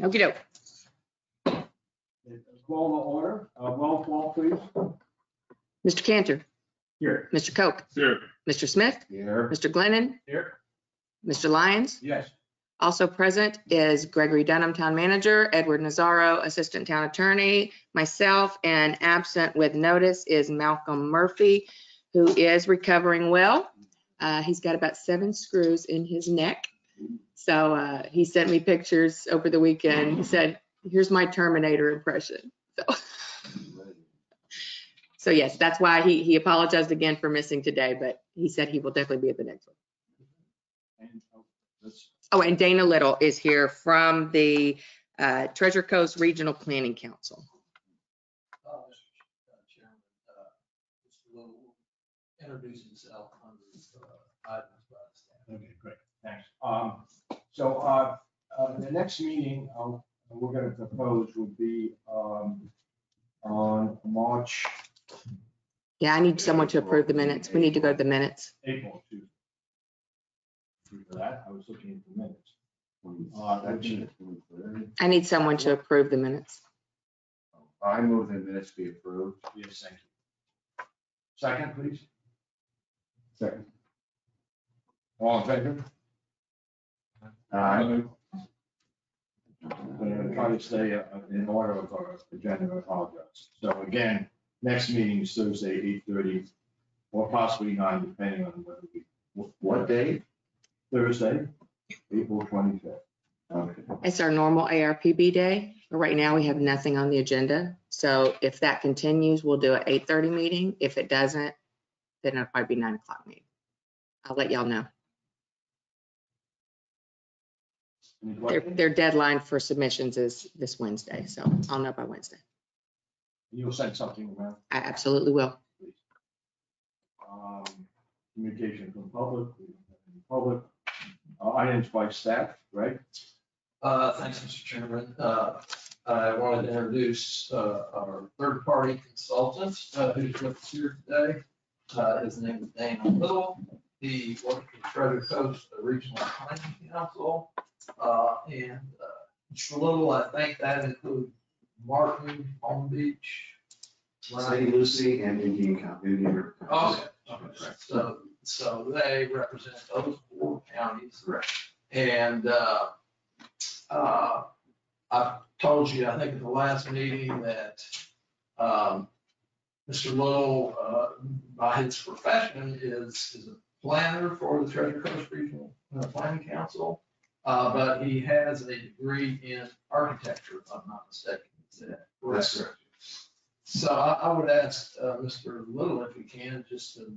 Okey doke. Call to order. Roll call, please. Mr. Cantor, Here. Mr. Koch, Here. Mr. Smith, Here. Mr. Glennon, Here. Mr. Lyons. Yes. Also present is Gregory Dunham, Town Manager, Edward Nazaro, Assistant Town Attorney, myself, and absent with notice is Malcolm Murphy, who is recovering well. He's got about 7 screws in his neck. So he sent me pictures over the weekend. He said, here's my Terminator impression. So yes, that's why he apologized again for missing today, but he said he will definitely be at the next one. Oh, and Dana Little is here from the Treasure Coast Regional Planning Council. Mr. Chairman, Mr. Little will introduce himself under items by the staff. Okay, great. Thanks. The next meeting we're going to propose would be on March. Yeah, I need someone to approve the minutes. We need to go to the minutes. April 2. For that, I was looking at the minutes. I need someone to approve the minutes. I move the minutes be approved. Yes, thank you. Second, please. Second. All in favor? Aye. I'm going to try to stay in order of our agenda. I apologize. So again, next meeting is Thursday, 8:30, or possibly 9, depending on whether we. What day? Thursday, April 25th. Okay. It's our normal ARPB day, but right now we have nothing on the agenda. So if that continues, we'll do an 8:30 meeting. If it doesn't, then it'll probably be 9 o'clock meeting. I'll let y'all know. Their deadline for submissions is this Wednesday, so I'll know by Wednesday. You'll send something around. I absolutely will. Please. Communication from public. Items by staff, right? Thanks, Mr. Chairman. I wanted to introduce our third-party consultant who's with us here today. His name is Dana Little. He works for Treasure Coast Regional Planning Council. Mr. Little, I think that includes Martin, Palm Beach. St. Lucie and Indian County. Okay. So they represent those 4 counties. Correct. And I told you, I think at the last meeting that Mr. Little, by his profession, is a planner for the Treasure Coast Regional Planning Council. But he has a degree in architecture, if I'm not mistaken. That's correct. So I would ask Mr. Little if he can just to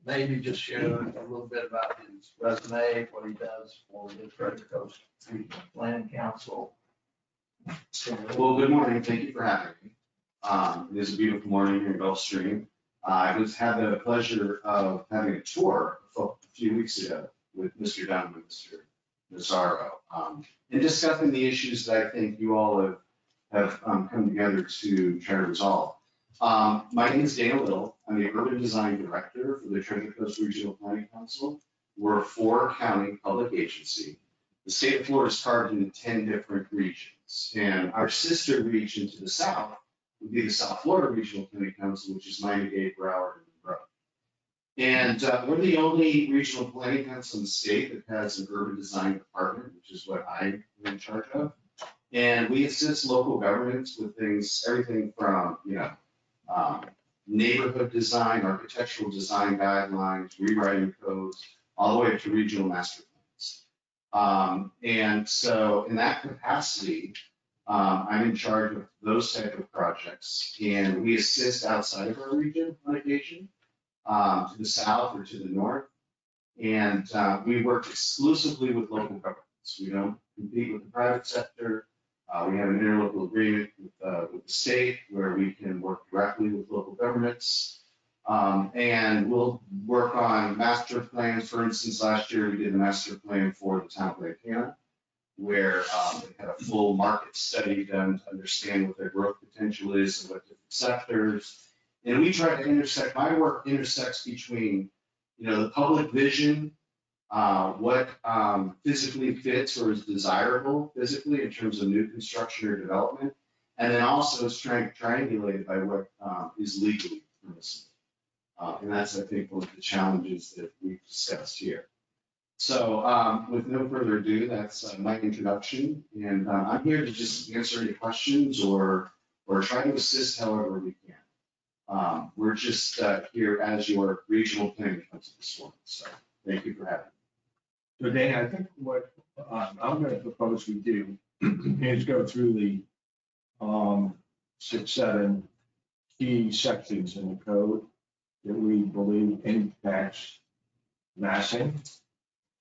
maybe just share a little bit about his resume, what he does for the Treasure Coast Regional Planning Council. Well, good morning. Thank you for having me. It is a beautiful morning here in Gulfstream. I had the pleasure of having a tour a few weeks ago with Mr. Dunham and Mr. Nazaro, and discussing the issues that I think you all have come together to try to resolve. My name is Dana Little. I'm the Urban Design Director for the Treasure Coast Regional Planning Council. We're a 4-county public agency. The state of Florida is carved into 10 different regions, and our sister region to the south would be the South Florida Regional Planning Council, which is Miami-Dade, Broward, and Monroe. And we're the only regional planning council in the state that has an urban design department, which is what I'm in charge of. And we assist local governments with things, everything from, neighborhood design, architectural design guidelines, rewriting codes, all the way up to regional master plans. And so in that capacity, I'm in charge of those type of projects, and we assist outside of our region on occasion, to the south or to the north. And we work exclusively with local governments. We don't compete with the private sector. We have an interlocal agreement with the state where we can work directly with local governments. And we'll work on master plans. For instance, last year we did a master plan for the town of Lantana, where they had a full market study done to understand what their growth potential is and what different sectors. And we try to intersect, my work intersects between, the public vision what physically fits or is desirable physically in terms of new construction or development, and then also it's triangulated by what is legally permissible. And that's, I think, one of the challenges that we've discussed here. So with no further ado, that's my introduction, and I'm here to just answer any questions or try to assist however we can. We're just here as your regional planning council this morning, so thank you for having me. So Dana, I think what I'm going to propose we do is go through the 6, 7 key sections in the code that we believe impacts massing.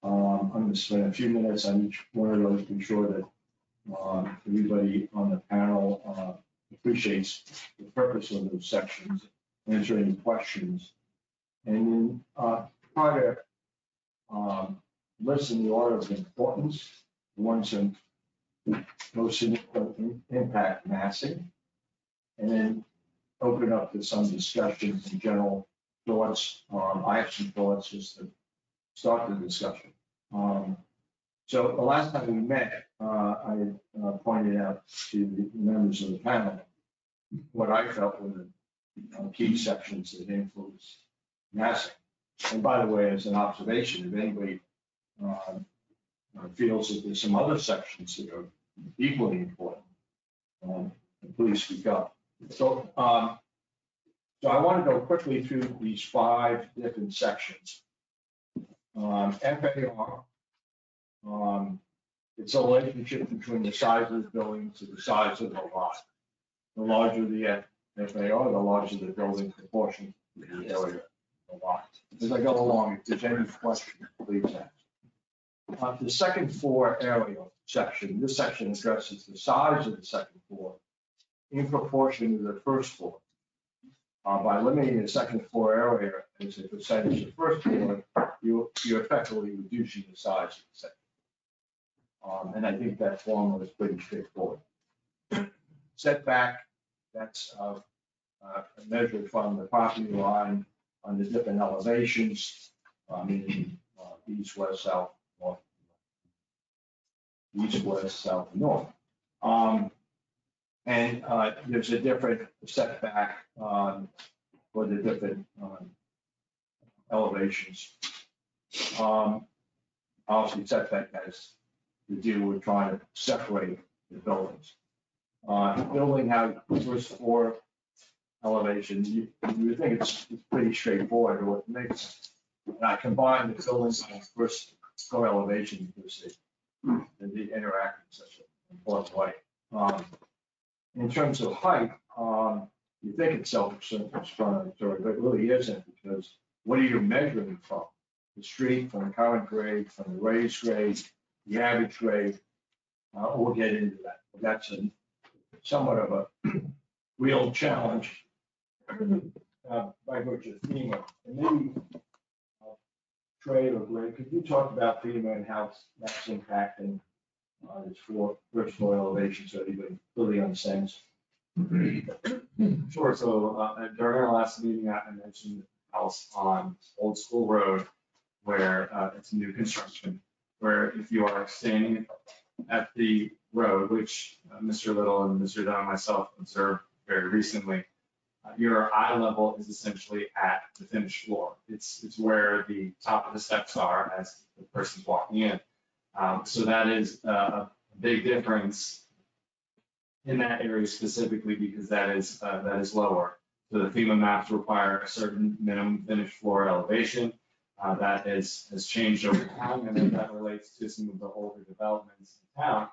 I'm going to spend a few minutes on each one of those to be sure that everybody on the panel appreciates the purpose of those sections, answer any questions, and then try to list in the order of importance, the ones that most significant impact massing, and then open it up to some discussion and general thoughts. I have some thoughts just to start the discussion. So the last time we met, I pointed out to the members of the panel what I felt were the key sections that influence massing. And by the way, as an observation, if anybody feels that there's some other sections that are equally important, please speak up. So I want to go quickly through these 5 different sections. FAR, it's a relationship between the size of the building to the size of the lot. The larger the FAR, the larger the building proportion to the area of the lot. As I go along, if there's any question, please ask. The second floor area section, this section addresses the size of the second floor in proportion to the first floor. By limiting the second floor area as a percentage of the first floor, you're effectively reducing the size of the second. And I think that formula is pretty straightforward. Setback, that's measured from the property line on the different elevations, meaning east, west, south, north. East, west, south, and north. And there's a different setback for the different elevations. Obviously, setback has to do with trying to separate the buildings. Building out first floor elevations, you would think it's pretty straightforward. What makes, and I combine the buildings on first floor elevation because they interact in such an important way. In terms of height, you think it's self-explanatory, but it really isn't, because what are you measuring from? The street, from the current grade, from the raised grade, the average grade. We'll get into that. That's somewhat of a real challenge by virtue of FEMA. And maybe Trey or Greg, could you talk about FEMA and how that's impacting this first floor elevation so everybody really understands? Sure. So during our last meeting, I mentioned the house on Old School Road where it's new construction, where if you are standing at the road, which Mr. Little and Mr. Dunn and myself observed very recently, your eye level is essentially at the finished floor. It's where the top of the steps are as the person's walking in. So that is a big difference in that area specifically because that is lower. So the FEMA maps require a certain minimum finished floor elevation. That has changed over time, and if that relates to some of the older developments in town,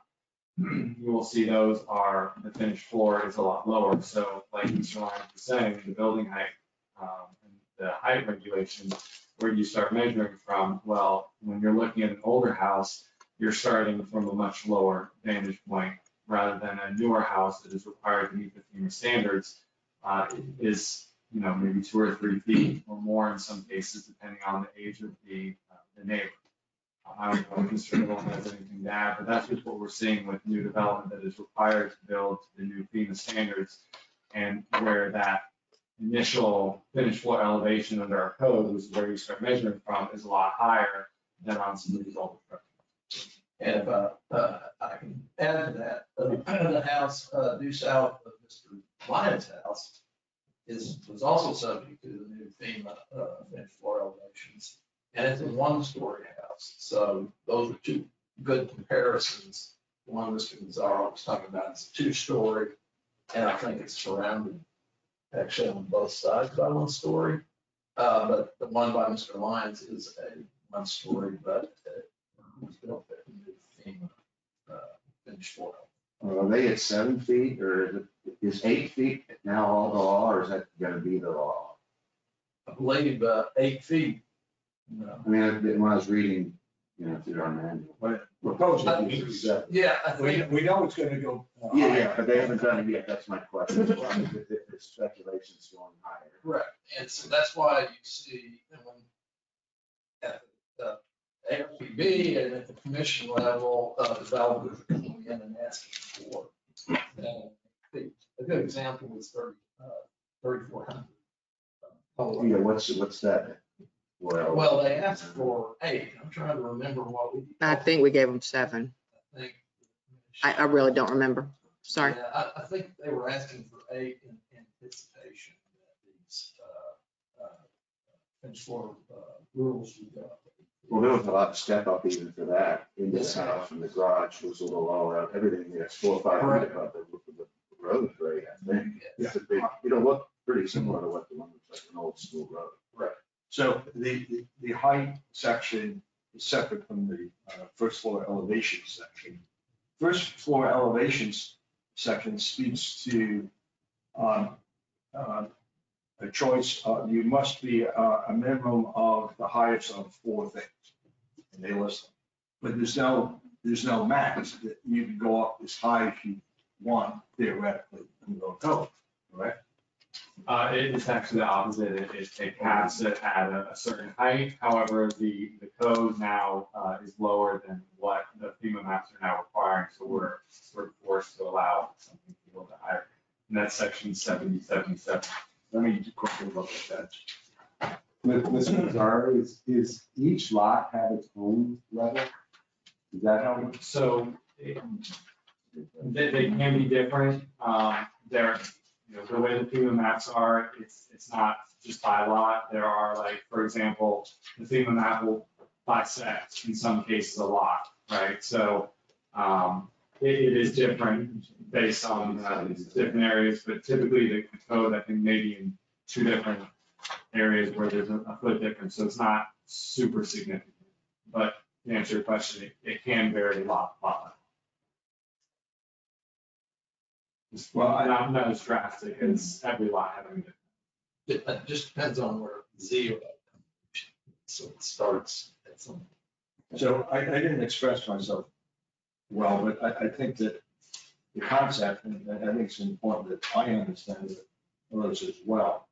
you will see those are, the finished floor is a lot lower. So like Mr. Lyons was saying, the building height and the height regulation, where you start measuring from, well, when you're looking at an older house, you're starting from a much lower vantage point rather than a newer house that is required to meet the FEMA standards is, maybe 2 or 3 feet or more in some cases, depending on the age of the neighbor. I don't know if Mr. Little has anything to add, but that's just what we're seeing with new development that is required to build to the new FEMA standards, and where that initial finished floor elevation under our code, which is where you start measuring from, is a lot higher then on some of these older structures. And if I can add to that, the house due south of Mr. Lyon's house was also subject to the new FEMA finished floor elevations. And it's a one-story house. So those are two good comparisons. The one Mr. Mazzaro was talking about is a two-story, and I think it's surrounded actually on both sides by one story. But the one by Mr. Lyons is a one-story, but it was built at the new FEMA finished floor. Are they at 7 feet or is 8 feet now all the law or is that gonna be the law? I believe 8 feet. No. I mean, when I was reading, through our manual. But proposing is 7. Yeah, I think. We know it's gonna go. Yeah, but they haven't done it yet. That's my question. If speculation's going higher. Correct, and so that's why you see, and when at the ARPB and at the commission level, developers are coming in and asking for. A good example is 3,400. Yeah, what's that? Well, they asked for 8, I'm trying to remember what we. I think we gave them 7. I think. I really don't remember. Sorry. Yeah, I think they were asking for 8 in anticipation that these finished floor rules would go. Well, there was a lot of step up even for that into the house and the garage was a little all out, everything that's 4 or 5 feet above the road grade, I think. It's a big, it'll look pretty similar to what the one looks like an old school road. So the height section is separate from the first floor elevation section. First floor elevations section speaks to a choice, you must be a minimum of the highest of 4 things. And they list them. But there's no max that you can go up as high as you want theoretically in the code, correct? It's actually the opposite. It caps it at a certain height. However, the code now is lower than what the FEMA maps are now requiring. So we're forced to allow something a little bit higher. And that's section 7077. Let me quickly look at that. Mr. Mazzaro, is each lot have its own level? Is that how? So they can be different. They're, the way the FEMA maps are, it's not just by lot. There are, like, for example, the FEMA map will bisect in some cases a lot, right? So it is different based on different areas, but typically the code, I think, maybe in 2 different areas where there's a foot difference, so it's not super significant. But to answer your question, it can vary a lot. Well, not as drastic as every lot having it. It just depends on where 0. So it starts at some. So I didn't express myself well, but I think that the concept, and I think it's important that I understand it, others as well.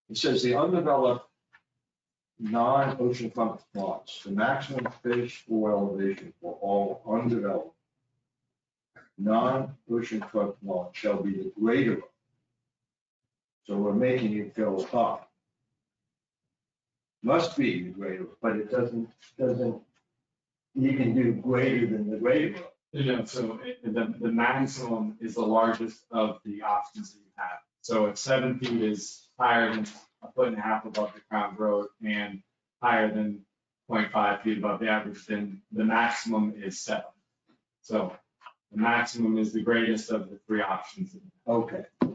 It says the undeveloped non-oceanfront lots, the maximum finished floor elevation for all undeveloped non-oceanfront lot shall be the greater of. So we're making it go up. Must be the greater, but it doesn't, you can do greater than the greater of. So the maximum is the largest of the options that you have. So if 7 feet is higher than 1.5 feet above the ground road and higher than 0.5 feet above the average, then the maximum is 7. So the maximum is the greatest of the 3 options. Okay. I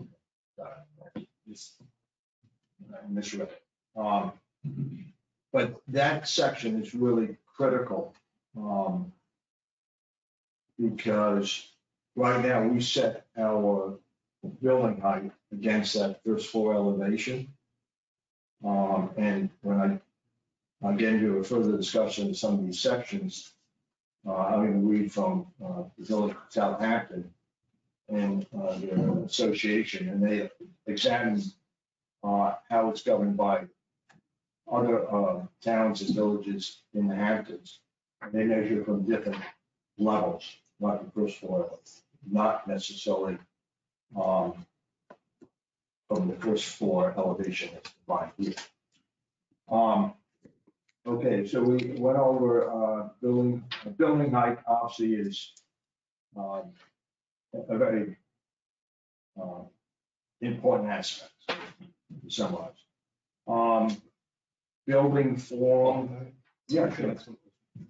misread it. But that section is really critical. Because right now we set our building height against that first floor elevation. And when I get into a further discussion of some of these sections, I'm going to read from the Village of Southampton and their association, and they examine how it's governed by other towns and villages in the Hamptons. And they measure from different levels, not the first floor, not necessarily from the first floor elevation that's defined here. Okay, so we went over, building height obviously is, a very, important aspect, to summarize. Building form, yeah, sure.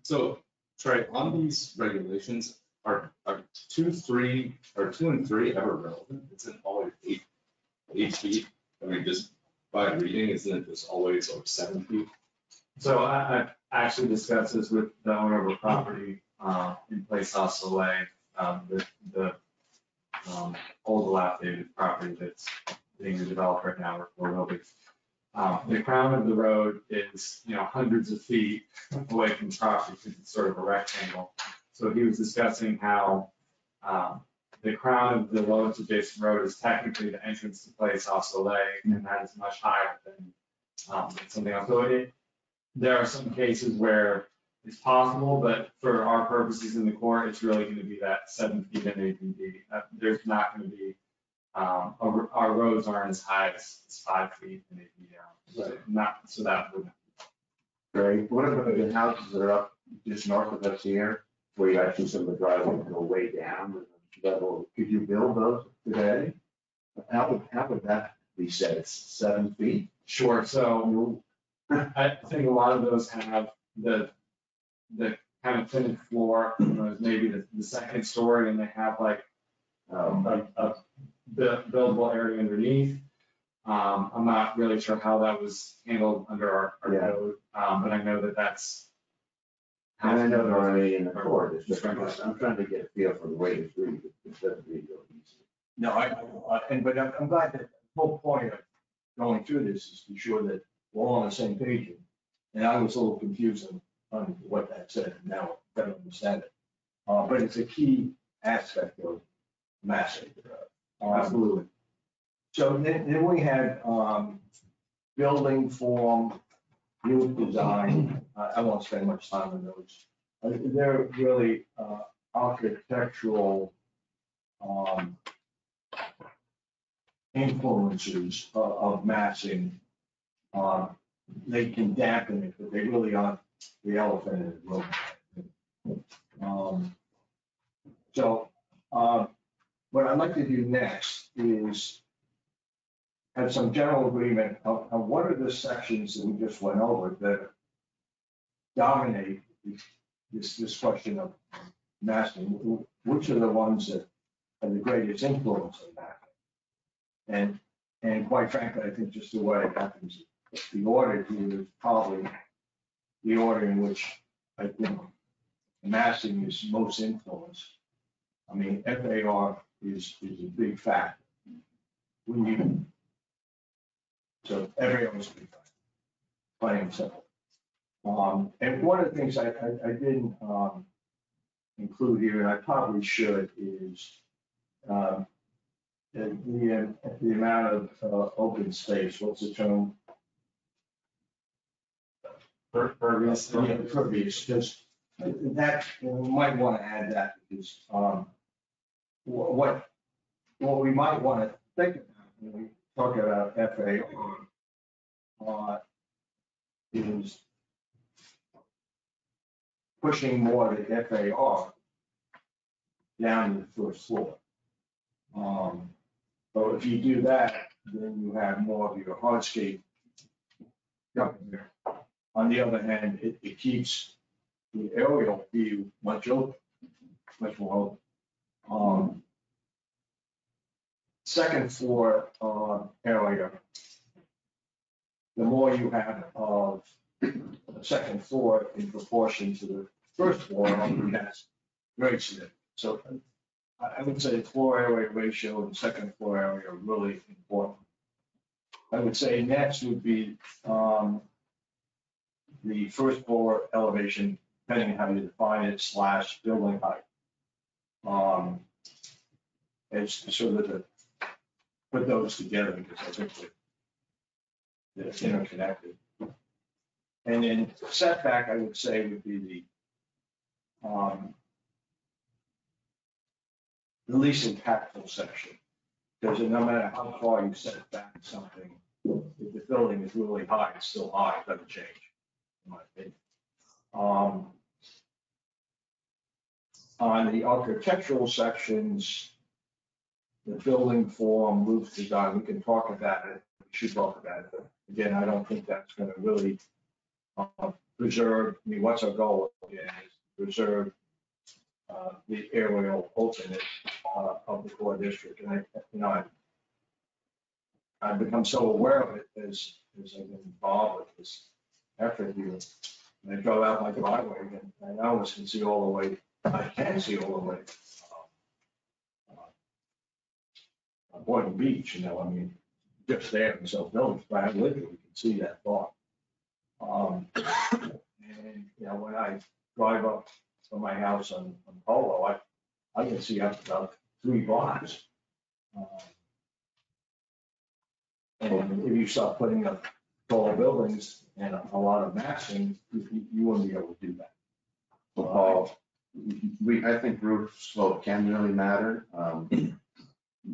So, Trey, on these regulations, are 2, 3, or 2 and 3 ever relevant? Isn't always 8 feet? I mean, just by reading, isn't it just always like 7 feet? So I've actually discussed this with the owner of a property, in Place Soleil, the old dilapidated property that's being developed right now, or will be. The crown of the road is, hundreds of feet away from the property because it's sort of a rectangle. So he was discussing how, the crown of the lowest adjacent road is technically the entrance to Place Soleil, and that is much higher than, something else. So there are some cases where it's possible, but for our purposes in the court, it's really gonna be that 7 feet and 8 feet. There's not gonna be, our roads aren't as high as 5 feet and 8 feet down. So that wouldn't. Right, what about the houses that are up just north of us here, where you actually some of the driveways go way down, level, could you build those today? How would that be set, it's 7 feet? Sure, so I think a lot of those have the kind of finished floor, maybe the second story, and they have like a buildable area underneath. I'm not really sure how that was handled under our code, but I know that's. And I know they're already in the court, it's just, I'm trying to get a feel for the way it's read, it doesn't read real easy. No, but I'm glad that the whole point of going through this is to be sure that we're all on the same page. And I was a little confused on what that said, and now I better understand it. But it's a key aspect of massing. Absolutely. So then we had, building form, roof design. I won't spend much time on those. They're really, architectural, influences of massing. They can dampen it, but they really aren't the elephant in the room. So, what I'd like to do next is have some general agreement on what are the sections that we just went over that dominate this question of massing. Which are the ones that have the greatest influence on mapping? And quite frankly, I think just the way it happens, the order here is probably the order in which I think massing is most influenced. I mean, FAR is a big factor. So FAR is a big factor, plain and simple. And one of the things I didn't include here, and I probably should, is the amount of open space. What's the term? Pervious. Yeah, pervious. Just that, we might want to add that because what we might want to think about when we talk about FAR is pushing more the FAR down to the first floor. But if you do that, then you have more of your hardscape coming there. On the other hand, it keeps the aerial view much more open. Second floor area, the more you have of the second floor in proportion to the first floor, that's very significant. So I would say the floor area ratio and second floor area are really important. I would say next would be the first floor elevation, depending on how you define it, / building height. It's sort of put those together because I think they're interconnected. And then setback, I would say, would be the least impactful section. Because no matter how far you set back something, if the building is really high, it's still high, it doesn't change. in my opinion. On the architectural sections, the building form, roof design, we can talk about it, we should talk about it. But again, I don't think that's gonna really preserve, I mean, what's our goal again, is preserve the aerial openness of the core district. And I've become so aware of it as I've been involved with this effort here. And I drove out my driveway and I almost can see all the way, I can see all the way Boynton Beach, I mean, just there in South Village, but I literally can see that far. And, when I drive up from my house on Polo, I can see up about 3 blocks. And if you start putting up tall buildings and a lot of massing, you wouldn't be able to do that. Well, Paul, I think roof slope can really matter.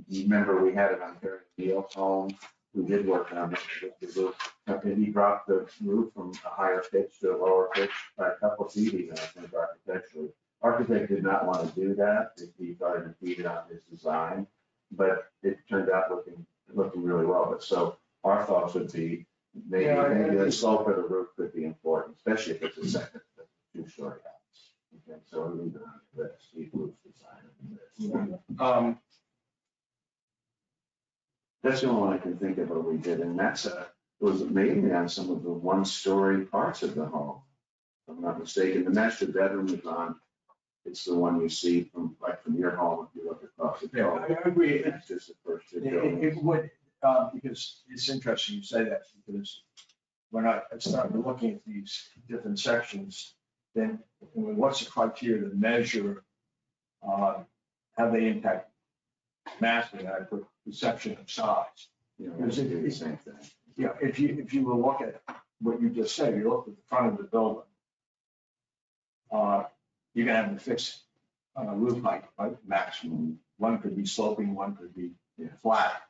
Remember, we had it on Perry Neal's home, who did work on the roof. And he dropped the roof from a higher pitch to a lower pitch by a couple of feet even, I think, architecturally. Architect did not want to do that, he thought it impeded on his design, but it turned out looking really well. But so our thoughts would be, maybe the slope of the roof could be important, especially if it's a second, 2-story house. Okay, so we'll leave it on the steep roof design. That's the only one I can think of where we did, and it was mainly on some of the 1-story parts of the home, if I'm not mistaken. The master bedroom is on, it's the one you see from your home, if you look across the. Yeah, I agree. It's just the first 2 It buildings. would, because it's interesting you say that, because when I started looking at these different sections, then what's the criteria to measure how they impact massing? I put perception of size. It's the same thing. Yeah, if you will look at what you just said, you look at the front of the building, you're gonna have a fixed roof height, right, maximum. One could be sloping, one could be flat.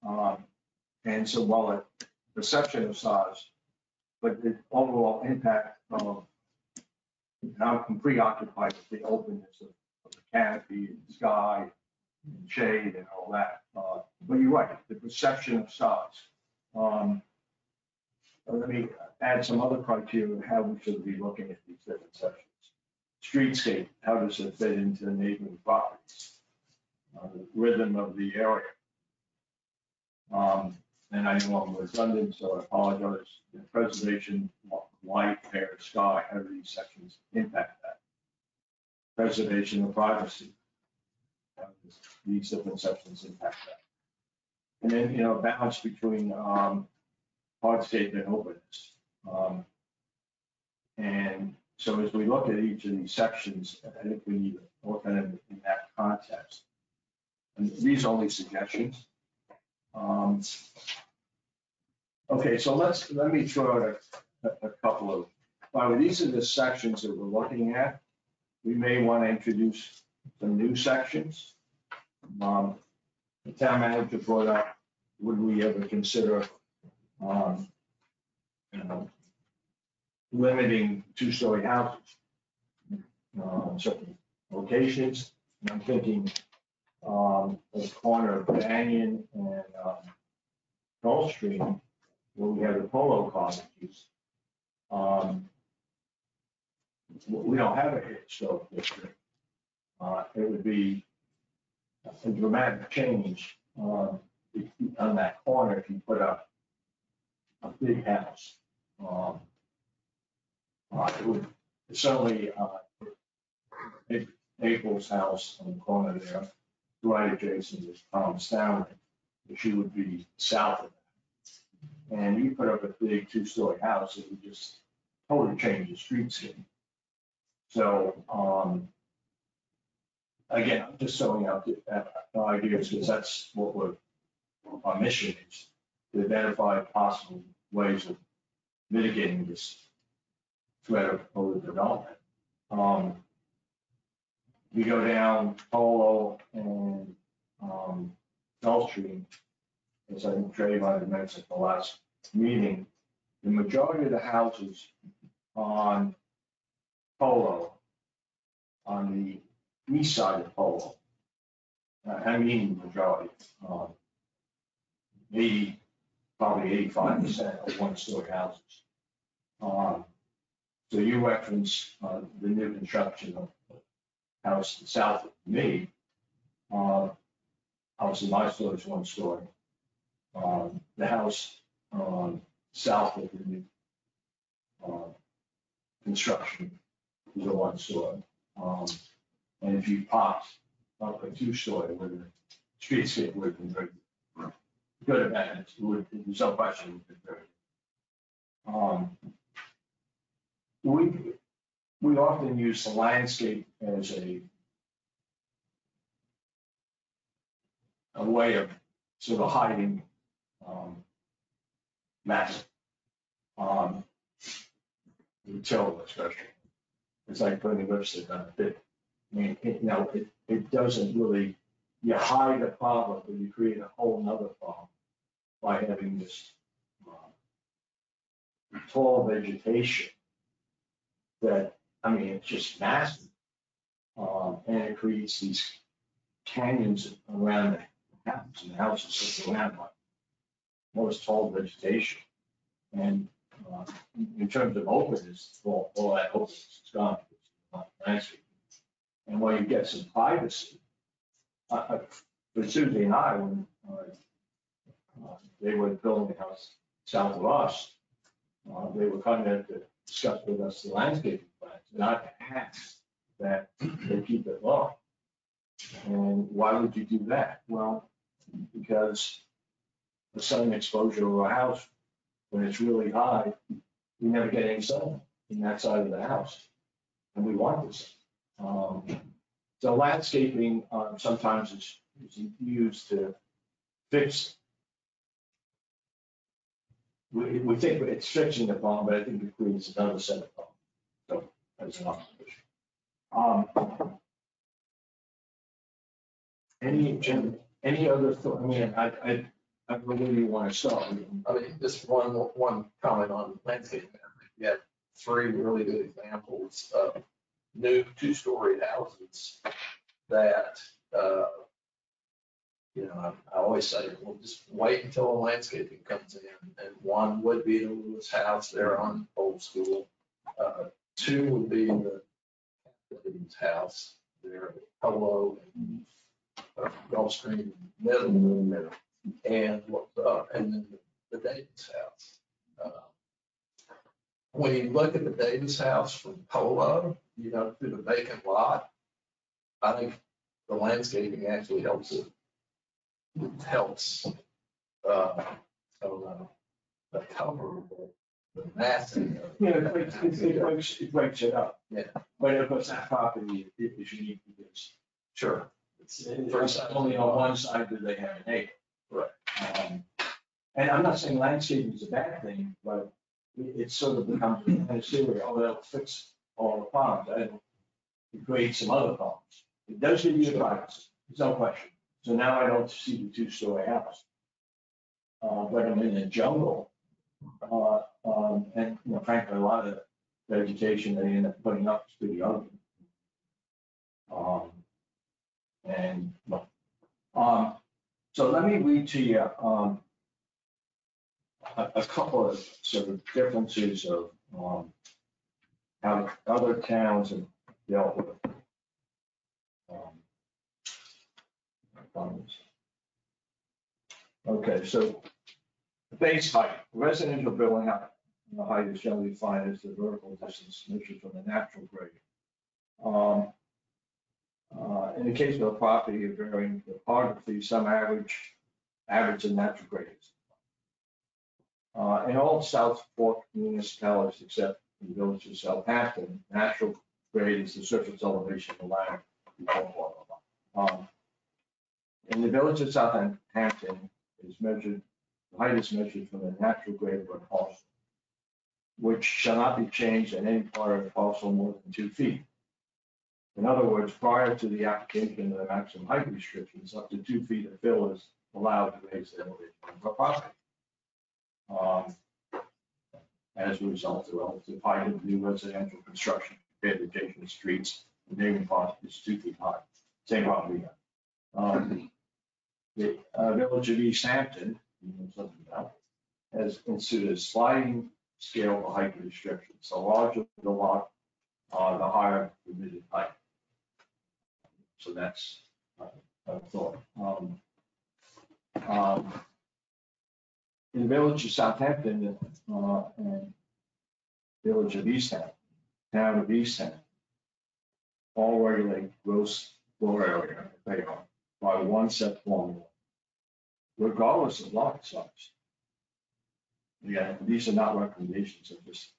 And so while the perception of size, but the overall impact of, and I'm preoccupied with the openness of the canopy and sky and shade and all that. But you're right, the perception of size. Let me add some other criteria of how we should be looking at these different sections. Streetscape, how does it fit into the neighboring properties? The rhythm of the area. And I know I'm redundant, so I apologize. The preservation, light, air, sky, how do these sections impact that? Preservation of privacy. How does these different sections impact that? And then, balance between hardscape and openness. And so as we look at each of these sections, I think we need to look at it in that context. And these are only suggestions. Okay, so let me throw out a couple of, by the way, these are the sections that we're looking at. We may want to introduce some new sections. The town manager brought up, would we ever consider limiting 2-story houses, certain locations? And I'm thinking the corner of Banyan and Gulfstream, where we have the polo cottages. We don't have a historic district. It would be a dramatic change on that corner if you put up a big house. It would certainly, April's house on the corner there, right adjacent to Tom Stanley, she would be south of that. And you put up a big 2-story house, it would just totally change the streetscape. So, again, I'm just throwing out the ideas because that's what our mission is, to identify possible ways of mitigating this threat of overdevelopment. We go down Polo and Gulfstream, as I think Trey might have mentioned at the last meeting, the majority of the houses on Polo, on the east side of Polo. I mean, the majority, 80, probably 85% of one-story houses. So you reference the new construction of house south of me. House in my story is one story. The house south of the new construction is a one story. And if you popped up a two story where the streetscape would have been very good or bad, it would, there's no question it would have been very. We often use the landscape as a way of sort of hiding mass. Utility especially. It's like putting lipstick on a pig. I mean, it doesn't really, you hide a problem, but you create a whole nother problem by having this tall vegetation that, I mean, it's just massive. And it creates these canyons around the house, and the house is surrounded by most tall vegetation. And in terms of openness, all that openness is gone. It's not landscape. And while you get some privacy, for Susie and I, when they were building a house south of us, they were coming in to discuss with us the landscaping plans, and I asked that they keep it low. And why would you do that? Well, because the sun exposure of a house, when it's really high, we never get any sun in that side of the house. And we want this. So landscaping sometimes is used to fix. We think it's fixing the problem, but I think it creates another set of problems. So that's an observation. Any other thought? I mean, I really want to start. I mean, just one comment on landscaping. You have three really good examples of new two-story houses that, I always say, well, just wait until the landscaping comes in. And one would be the Lewis house there on Old School. Two would be the Captain's house there at Polo and Gulfstream middle. And then the Davis house. When you look at the Davis house from Polo, through the vacant lot, I think the landscaping actually helps it. It helps, the cover, the massing. It breaks it up. Yeah. But of course, that property is unique because Sure. it's only on one side do they have an acre. Right. And I'm not saying landscaping is a bad thing, but it sort of becomes kind of serious. Oh, that'll fix all the problems. It creates some other problems. It does give you the privacy, there's no question. So now I don't see the two-story house. But I'm in the jungle. And frankly, a lot of vegetation they end up putting up is pretty ugly. So let me read to you a couple of sort of differences of how other towns have dealt with problems. Okay, so the base height, residential building height, the height is generally defined as the vertical distance measured from the natural grade. In the case of a property of varying topography, some average and natural grades. In all South Fork municipalities except the village of Southampton, natural grade is the surface elevation of the land. Blah, blah, blah, blah. In the village of Southampton, the height is measured from the natural grade of a parcel, which shall not be changed in any part of the parcel more than 2 feet. In other words, prior to the application of the maximum height restrictions, up to 2 feet of fill is allowed to raise the elevation of a property. as a result of relative height of new residential construction compared to adjacent streets. The neighboring part is 2 feet high, same property. The Village of East Hampton, you know something about, has instituted a sliding scale for height restrictions. The larger the lot, the higher the permitted height. So that's a thought. In the Village of Southampton and Village of East Hampton, Town of East Hampton, all regulate gross floor area, they are, by one set formula, regardless of lot size. Yeah, these are not recommendations, I'm just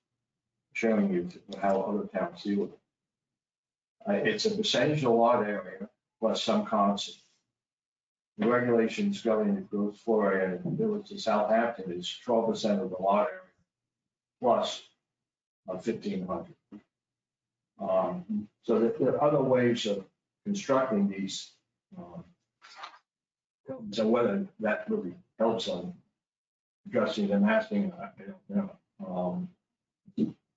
showing you how other towns deal with it. It's a percentage of lot area plus some constant. The regulations governing the gross floor area in the Village of Southampton is 12% of the lot area plus 1,500. So there are other ways of constructing these. So whether that really helps on addressing them, asking, I don't know.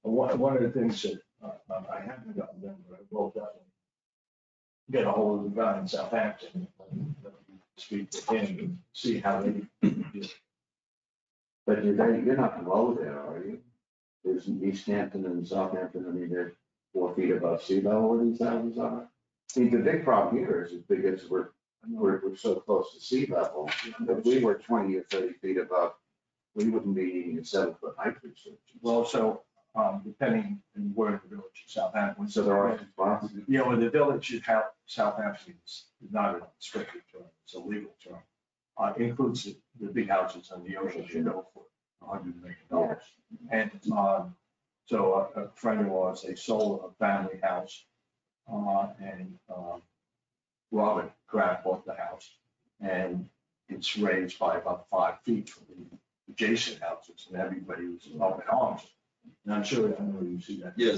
One of the things that I haven't gotten done, but I will definitely get a hold of the guy in Southampton, and speak to him and see how they do it. But you're not below there, are you? There's East Hampton and Southampton, I mean, they're 4 feet above sea level where these houses are. See, the big problem here is because we're so close to sea level. If we were 20 or 30 feet above, we wouldn't be needing a 7-foot height restriction. Well, so depending on where the Village of Southampton. So there are spots. You know, the Village of Southampton is not a restricted term, it's a legal term. Includes the big houses on the ocean, you know, for $100 million. And so a friend of ours, they sold a family house, and Robert Kraft bought the house, and it's raised by about 5 feet from the adjacent houses, and everybody was up in arms. And I'm sure, I know you see that. Yeah,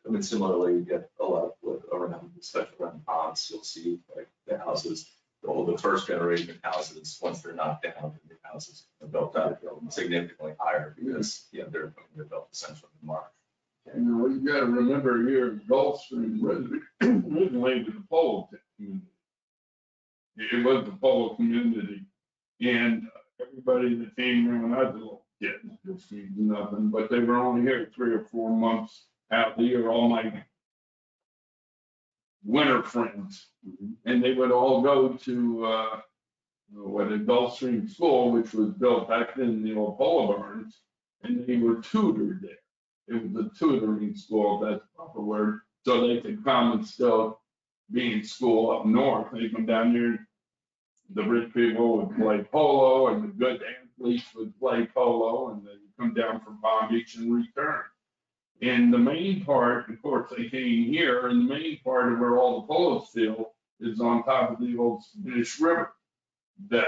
I mean, similarly, you get a lot of, like, around, especially around ponds, you'll see like the houses, the first generation houses, once they're knocked down, the houses are built up significantly higher because, they're built essentially in March. You know, you gotta remember here, Gulfstream originally was a polo community. It was a polo community, and everybody that came here when I was a little kid, just nothing, but they were only here 3 or 4 months out of the year, all my winter friends. And they would all go to what a Gulfstream school, which was built back then in the old polo barns, and they were tutored there. It was a tutoring school, if that's the proper word, so they could come and still be in school up north. They come down here, the rich people would play polo, and the good athletes would play polo, and they would come down from Palm Beach and return. And the main part, of course, they came here, and the main part of where all the polos still is on top of the old Spanish River bed.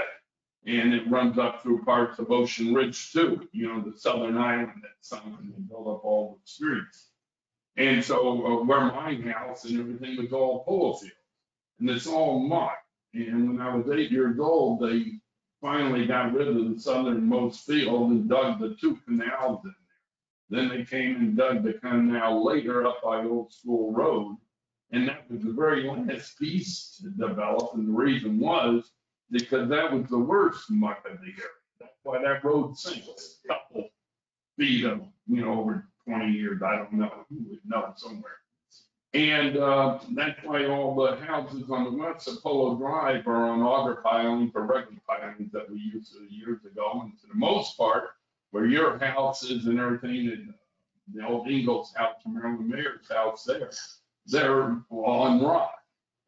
And it runs up through parts of Ocean Ridge too, the southern island that's something they built up all the streets. And so where my house and everything was all polo field, and it's all mud. And when I was 8 years old, they finally got rid of the southernmost field and dug the 2 canals in there. Then they came and dug the canal later up by Old School Road. And that was the very last piece to develop. And the reason was because that was the worst muck of the area. That's why that road sinks a couple feet of, over 20 years. I don't know. Who would know somewhere. And that's why all the houses on the west of Polo Drive are on auger pilings or regular pilings that we used to years ago. And for the most part, where your house is and everything, and the old Ingalls house, Maryland Mayor's house there, they're on rock.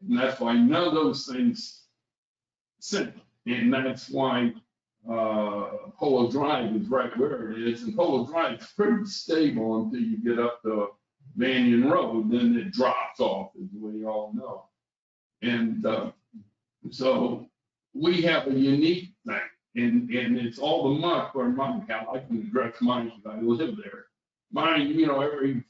And that's why none of those things sink. And that's why Polo Drive is right where it is. And Polo Drive is pretty stable until you get up to Banyan Road, then it drops off, as we all know. And so we have a unique thing, and it's all the muck where my house, I can address mine because I live there. Mine, every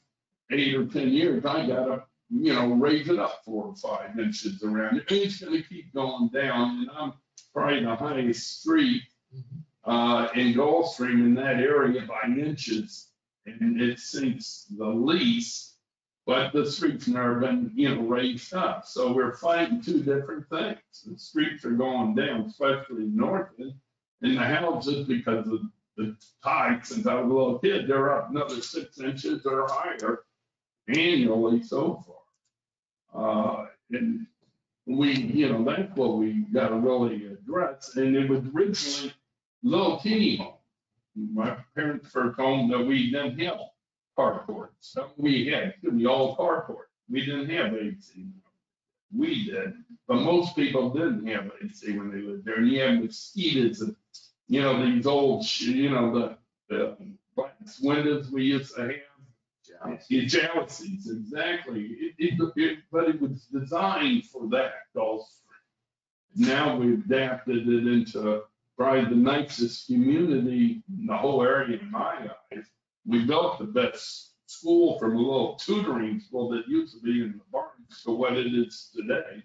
8 or 10 years, I gotta, raise it up 4 or 5 inches around it. And it's gonna keep going down, and I'm probably the highest street in Gulfstream in that area by inches. And it sinks the least, but the streets never been, raised up. So we're fighting two different things. The streets are going down, especially north, and the houses, because of the tide since I was a little kid, they're up another 6 inches or higher annually so far. And that's what we got to really address. And it was originally little teeny home. My parents' first home that we didn't have carports. So we had the old carport. We didn't have AC. We did, but most people didn't have AC when they lived there. And you have mosquitoes and, these old, the glass windows we used to have. Jealousies, exactly. But it was designed for that Gulf Stream. Now we've adapted it into probably the nicest community in the whole area in my eyes. We built the best school from a little tutoring school that used to be in the barns to what it is today.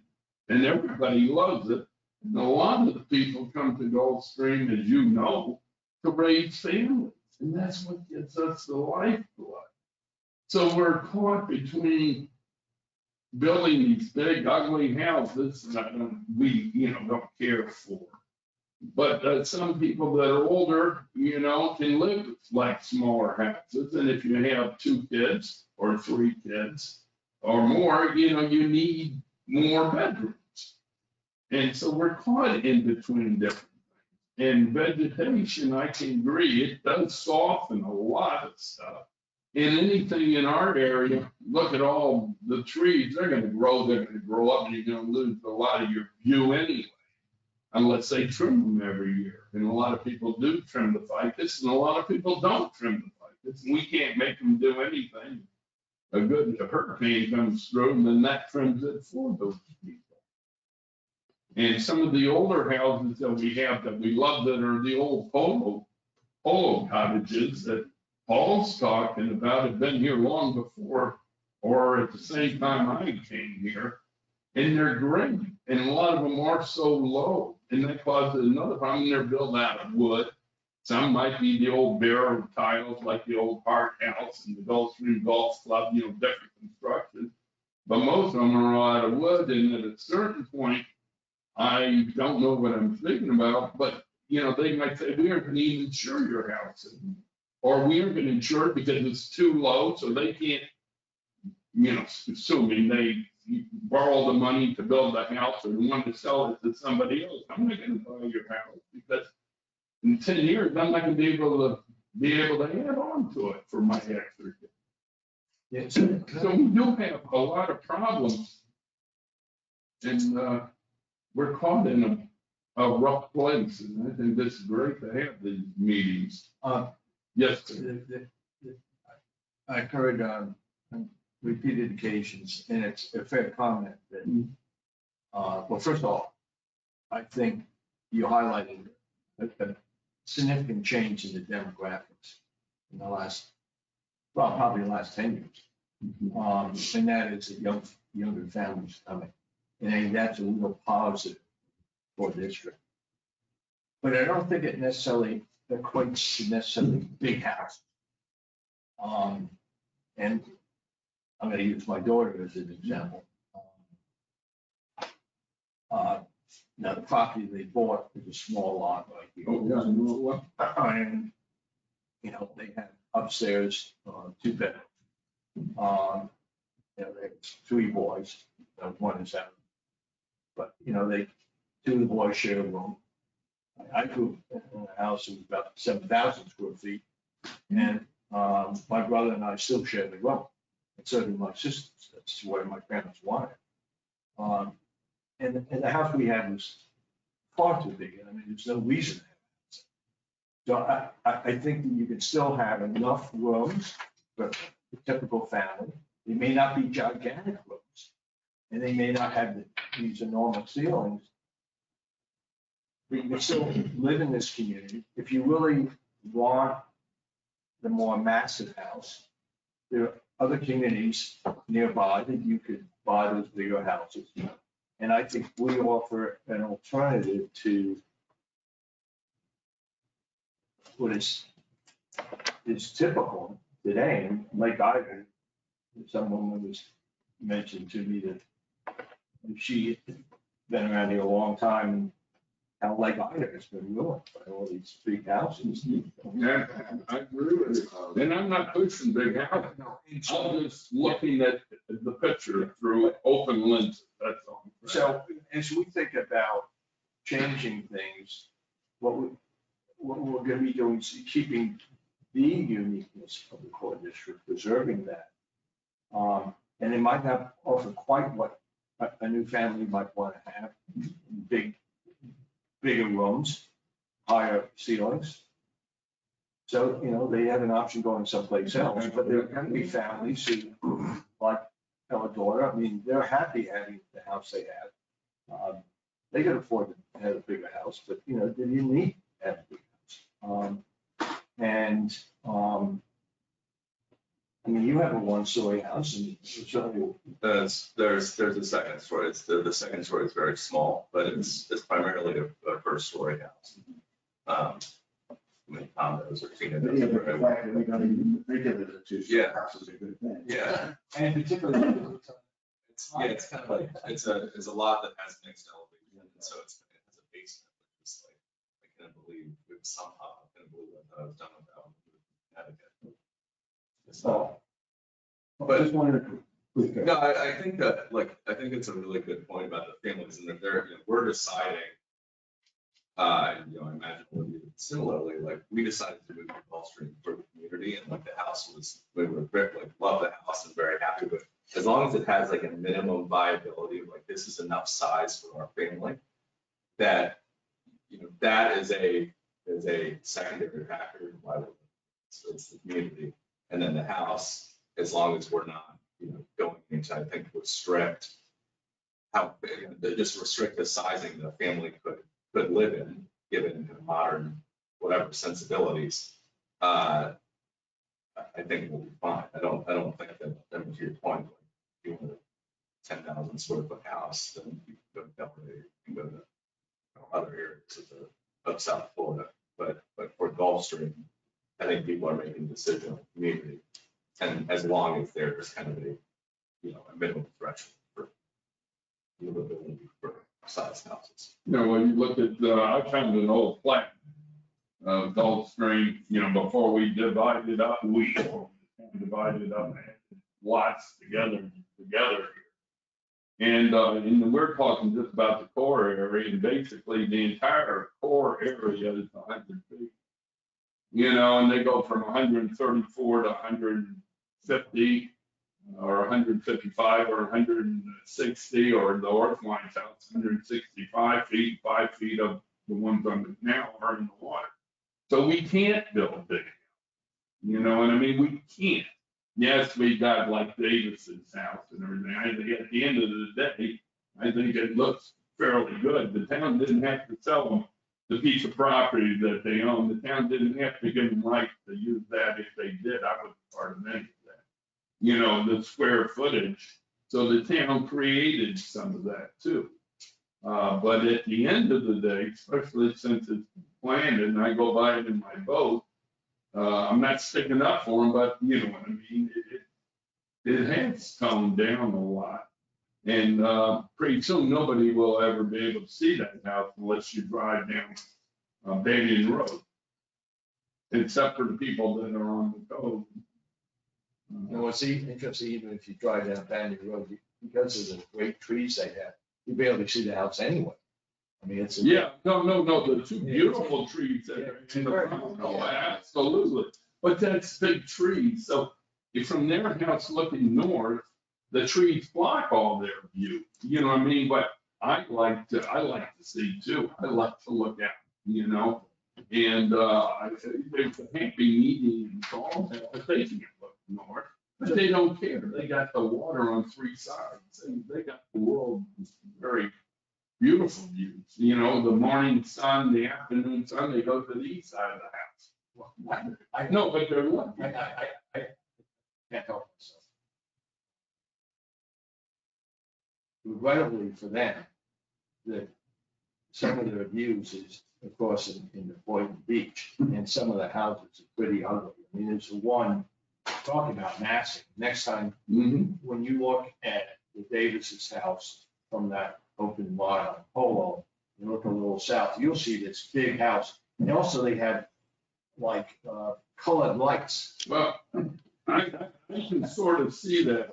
And everybody loves it. And a lot of the people come to Gulfstream, as you know, to raise families. And that's what gives us the lifeblood. So we're caught between building these big ugly houses that we don't care for. But some people that are older, can live like smaller houses. And if you have 2 kids or 3 kids or more, you need more bedrooms. And so we're caught in between different things. And vegetation, I can agree, it does soften a lot of stuff. And anything in our area, look at all the trees, they're going to grow up, and you're going to lose a lot of your view anyway, unless they trim them every year. And a lot of people do trim the ficus, and a lot of people don't trim the ficus. And we can't make them do anything. A hurricane comes through, and then that trims it for those people. And some of the older houses that we have that we love that are the old polo cottages that Paul's talking about have been here long before, or at the same time I came here, and they're great. And a lot of them are so low, and that causes another problem. They're built out of wood. Some might be the old barrel tiles, like the old Hart House and the Gulfstream Golf Club, different construction. But most of them are out of wood, and at a certain point, I don't know what I'm thinking about, but they might say, we aren't going to even insure your house anymore. Or we aren't going to insure it because it's too low, so they can't, assuming they borrow the money to build the house or want to sell it to somebody else. I'm not going to buy your house because in 10 years, I'm not going to be able to add on to it for my extra kid. Yes. So we do have a lot of problems. And we're caught in a rough place. And I think this is great to have these meetings. Yes, sir. I've heard on repeated occasions, and it's a fair comment that, well, first of all, I think you highlighted a significant change in the demographics in the last, probably the last 10 years. And that is that younger families coming. And I think that's a real positive for the district. But I don't think it necessarily equates to necessarily big house. And I'm going to use my daughter as an example. Now, the property they bought is a small lot, like the old. And, they have upstairs, 2 bedrooms. They have 3 boys, 1 is out. But, 2 of the boys share a room. I grew up in a house that was about 7,000 square feet. And my brother and I still share the room. And so do my sisters. That's the way my parents wanted. And the house we had was far too big. I mean, there's no reason to have it. So I think that you can still have enough rooms for a typical family. They may not be gigantic rooms, and they may not have these enormous ceilings. But you can still live in this community. If you really want the more massive house, there are other communities nearby that you could buy those bigger houses. And I think we offer an alternative to what is typical today, and Lake Ivan, someone was mentioned to me that she had been around here a long time, and how Lake Ivan has been ruined by all these big houses. Yeah, I agree with you. And I'm not pushing big house. I'm just looking at the picture through open lenses, that's all. So as we think about changing things, what we're gonna be doing is keeping the uniqueness of the core district, preserving that. And it might not offer quite what a new family might want to have, bigger rooms, higher ceilings. So, they have an option going someplace else, but there can be families who, like our daughter, I mean, they're happy having the house they have. They can afford to have a bigger house, but, they didn't need to have a big house. I mean, you have a one-story house, and so There's a second story. The second story is very small, but it's primarily a first story house. I mean, condos are seen in Yeah, this but the very fact that we well. don't even think of it as a two-story Yeah. house is a good thing. Yeah, and particularly. it's kind of like, it's a lot that has mixed elevation, and so it has a basement, which is like, I can't believe it was somehow, I couldn't believe I thought I was done with that one. So, I just wanted to. no, I think that, I think it's a really good point about the families, and if we're deciding, I imagine we'll do it similarly, we decided to move to Gulfstream for the community, and the house was, we were love the house and very happy with, as long as it has a minimum viability, this is enough size for our family, that, that is a secondary factor in why so it's the community, and then the house, as long as we're not, going into, I think, restrict just restrict the sizing the family could live in, given modern, whatever sensibilities. I think we'll be fine. I don't think that, to your point, if you want a 10,000 square foot house, then you can go to other areas of South Florida. But for Gulfstream, I think people are making decisions on community, and as long as there's kind of a minimum threshold for livability for size houses. When you look at, I found an old plat of Gulfstream, before we divided up, divided up and had lots together here. And we're talking just about the core area, and basically the entire core area is 100 feet. And they go from 134 to 150 or 155 or 160, or the North Line's house, 165 feet, 5 feet of the ones on the canal are in the water. So we can't build big. You know what I mean? We can't. Yes, we got like Davis's house and everything. I think at the end of the day, I think it looks fairly good. The town didn't have to sell them the piece of property that they own. The town didn't have to give them rights to use that. If they did, I wasn't part of any of that. The square footage. So the town created some of that too. But at the end of the day, especially since it's planned and I go by it in my boat, I'm not sticking up for them, but you know what I mean? It has toned down a lot. And pretty soon, nobody will ever be able to see that house unless you drive down Banyan Road. Except for the people that are on the code. It's interesting, even if you drive down Banyan Road, because of the great trees they have, you barely see the house anyway. I mean, it's. Yeah, no, the two beautiful trees that are in the front. Oh, absolutely. But that's big trees. So if from their house looking north, the trees block all their view. You know what I mean? But I like to see too. I like to look out, And there's a happy medium in all that, but they can look north. But they don't care. They got the water on three sides. And they got the world very beautiful views. The morning sun, the afternoon sun, they go to the east side of the house. I know, but they're lucky. I can't help myself. Regrettably for them, that some of their views is, of course, in the Boynton Beach, and some of the houses are pretty ugly. I mean, there's one talking about massing, next time, Mhm. when you look at the Davis's house from that open lot on Polo, you look a little south, you'll see this big house. And also they had like colored lights. Well, I can sort of see that,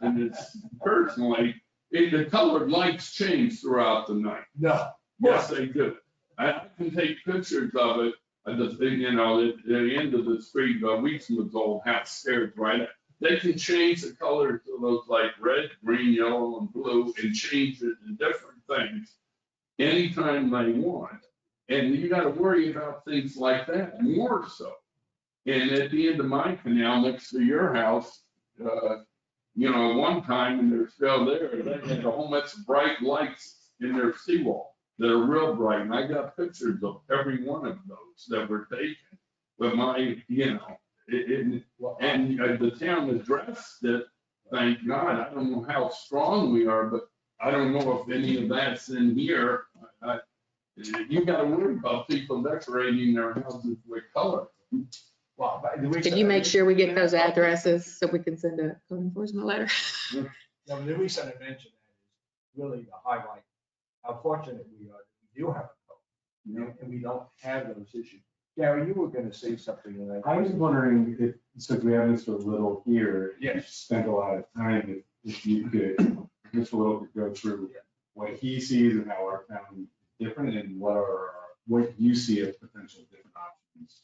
and it's personally, the colored lights change throughout the night. No. Yes, they do. I can take pictures of it, at the thing, you know, at the end of the street, Weeksman's old house, stairs right up. They can change the colors of those like red, green, yellow, and blue, and change it to different things anytime they want. And you gotta worry about things like that more so. And at the end of my canal next to your house, you know, one time, and they're still there, they had a whole bunch of bright lights in their seawall that are real bright. And I got pictures of every one of those that were taken. But my, you know, and the town addressed it, thank God. I don't know how strong we are, but I don't know if any of that's in here. You gotta worry about people decorating their houses with color. Well, by the way, Can you make sure we get those addresses so we can send a code enforcement letter? Now, the reason I mentioned that is really to highlight how fortunate we are that we do have a code, and we don't have those issues. Gary, you were gonna say something, and I was wondering if, since we have Mr. Little here, you Yes. spent a lot of time, if you could, Mr. Little could go through what he sees and how our town is different and what you see as potential different options.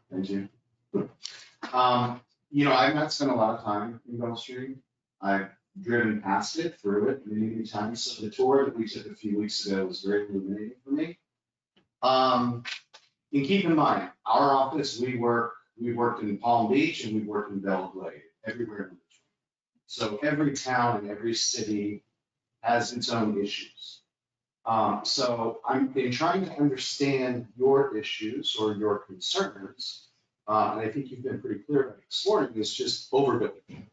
Thank you. You know, I've not spent a lot of time in Gulf Stream. I've driven past it, through it many times. So the tour that we took a few weeks ago was very illuminating for me. And keep in mind, our office, we worked in Palm Beach and we worked in Belle Glade, everywhere in Richmond. So every town and every city has its own issues. So I've been trying to understand your issues or your concerns, and I think you've been pretty clear about it this morning, is just overbuilding.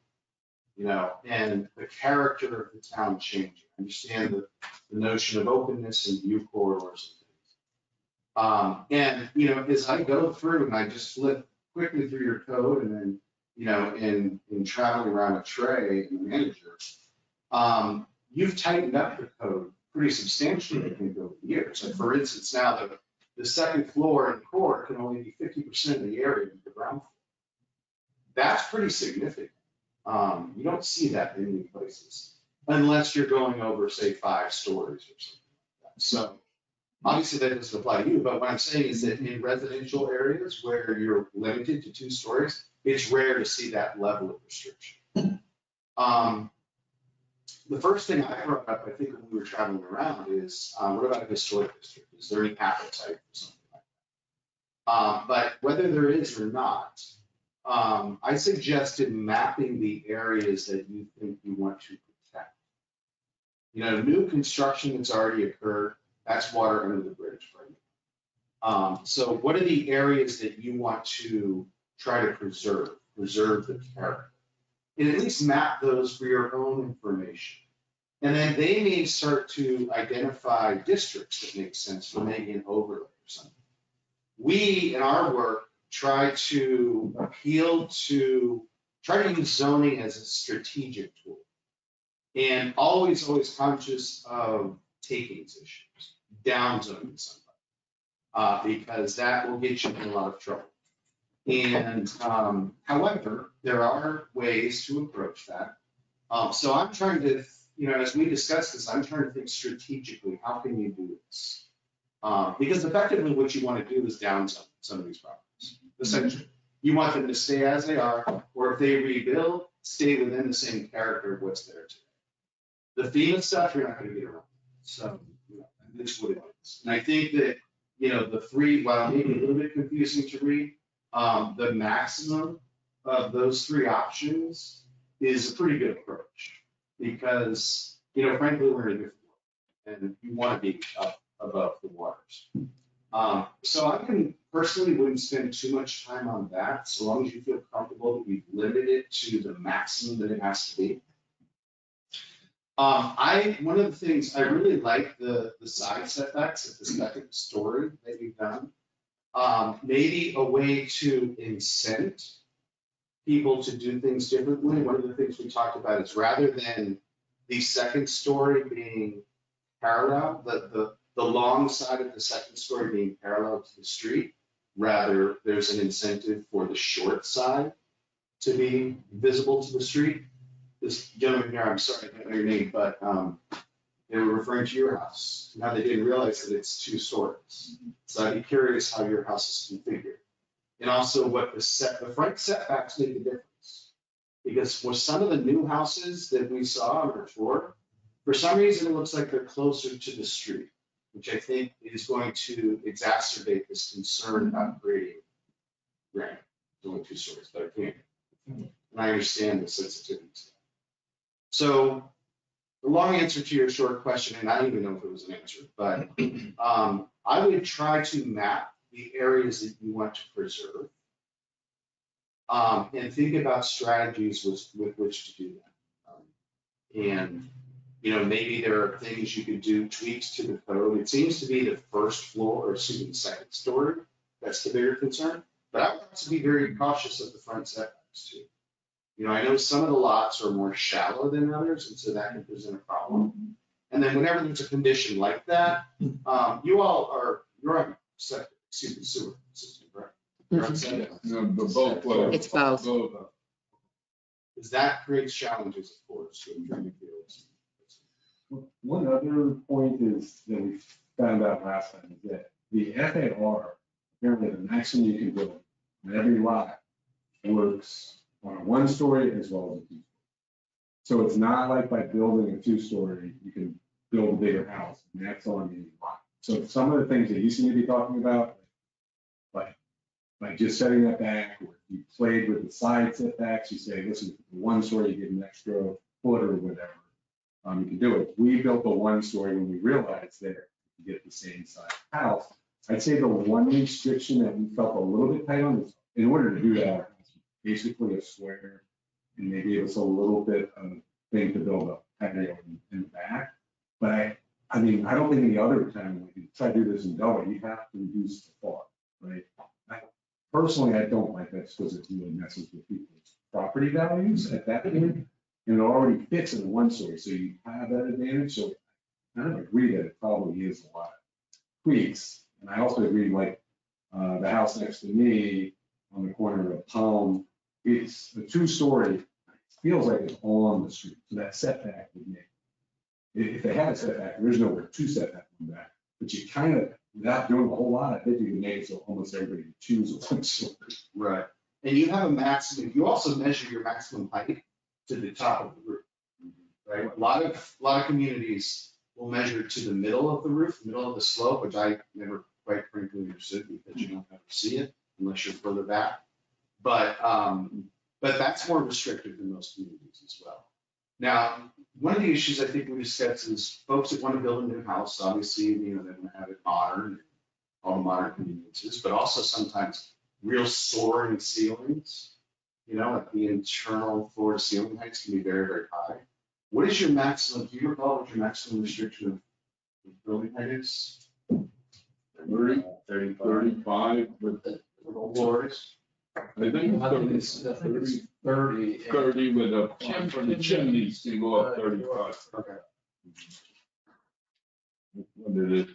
You know, and the character of the town changing. I understand the notion of openness and view corridors and things. And, you know, as I go through and I just flip quickly through your code and then, you know, in traveling around a tray and the manager, you've tightened up the code pretty substantially, I think, over the years. Like, for instance, now the second floor in court can only be 50% of the area of the ground floor. That's pretty significant. You don't see that in many places, unless you're going over, say, 5 stories or something like that. So obviously that doesn't apply to you, but what I'm saying is that in residential areas where you're limited to 2 stories, it's rare to see that level of restriction. The first thing I brought up, I think, when we were traveling around is, what about a historic district? Is there any appetite for something like that? But whether there is or not, I suggested mapping the areas that you think you want to protect. You know, new construction that's already occurred, that's water under the bridge right now. So what are the areas that you want to try to preserve the character? And at least map those for your own information. And then they may start to identify districts that make sense for maybe an overlay or something. We, in our work, try to use zoning as a strategic tool. And always conscious of takings issues, down zoning somebody, because that will get you in a lot of trouble. And however, there are ways to approach that. So I'm trying to, you know, as we discuss this, I'm trying to think strategically, how can you do this? Because effectively what you want to do is downzone some of these properties. Essentially, you want them to stay as they are, or if they rebuild, stay within the same character of what's there today. The FEMA stuff, you're not going to get around. So, you know, that's what it is. And I think that, you know, the 3, while maybe a little bit confusing to read, the maximum of those 3 options is a pretty good approach, because, you know, frankly, we're in a different world and you want to be up above the waters. So I personally wouldn't spend too much time on that, so long as you feel comfortable that we've limited it to the maximum that it has to be. One of the things I really like the side setbacks at the second story that you've done. Maybe a way to incent people to do things differently. One of the things we talked about is rather than the second story being parallel, the long side of the second story being parallel to the street, rather there's an incentive for the short side to be visible to the street. This gentleman here, I'm sorry, I don't know your name, but they were referring to your house. Now they didn't realize that it's 2 stories. So I'd be curious how your house is configured. And also what the front setbacks make a difference. Because for some of the new houses that we saw on our tour, for some reason, it looks like they're closer to the street, which I think is going to exacerbate this concern about grading. Granted, it's only 2 stories, but I can't. And I understand the sensitivities. So the long answer to your short question, and I don't even know if it was an answer, but I would try to map the areas that you want to preserve and think about strategies with which to do that. And maybe there are things you could do, tweaks to the code. It seems to be the first floor, or excuse me, the second story, that's the bigger concern. But I would also be very cautious of the front setbacks too. I know some of the lots are more shallow than others, and so that can present a problem. And then whenever there's a condition like that, you're on sewer system, right? You're on septic. No, but both ways. It's both. Because that creates challenges, of course, with drainage fields. One other point is that we found out last time is that the FAR, apparently the maximum you can build on every lot works on a 1-story as well as a 2-story. So it's not like by building a 2-story, you can build a bigger house, and that's on the lot. So some of the things that you seem to be talking about, like just setting that back, or you played with the side setbacks, you say, listen, for the 1-story, you get an extra foot or whatever. You can do it. We built a 1-story when we realized that to get the same size house. I'd say the one restriction that we felt a little bit tight on is, in order to do that, basically a square, and they gave us a little bit of thing to build a patio in the back. But I mean, I don't think any other time when you try to do this in Delaware, you have to reduce the FAR, right? Personally, I don't like that because it really messes with people's property values at that point. And it already fits in a 1-story, so you have that advantage. So I kind of agree that it probably is a lot of tweaks. And I also agree, like the house next to me on the corner of Palm, it's a 2-story. It feels like it's on the street, so that setback would make. If they had a setback, there's nowhere to set that one back. But you kind of, without doing a whole lot, I think you can make it so almost everybody can choose a 1-story. Right. And you have a maximum. You also measure your maximum height to the top of the roof. Right. A lot of communities will measure to the middle of the roof, middle of the slope, which I never quite frankly understood because you don't ever see it unless you're further back. But that's more restrictive than most communities as well. Now, one of the issues I think we discussed is folks that want to build a new house, obviously, they want to have it modern, all the modern conveniences, but also sometimes real soaring ceilings. Like the internal floor to ceiling heights can be very, very high. What is your maximum, do you recall what your maximum restriction of building height is? 35, but Floors? I think it's 30 with a, for the chimneys to go up 35. Okay. What did it?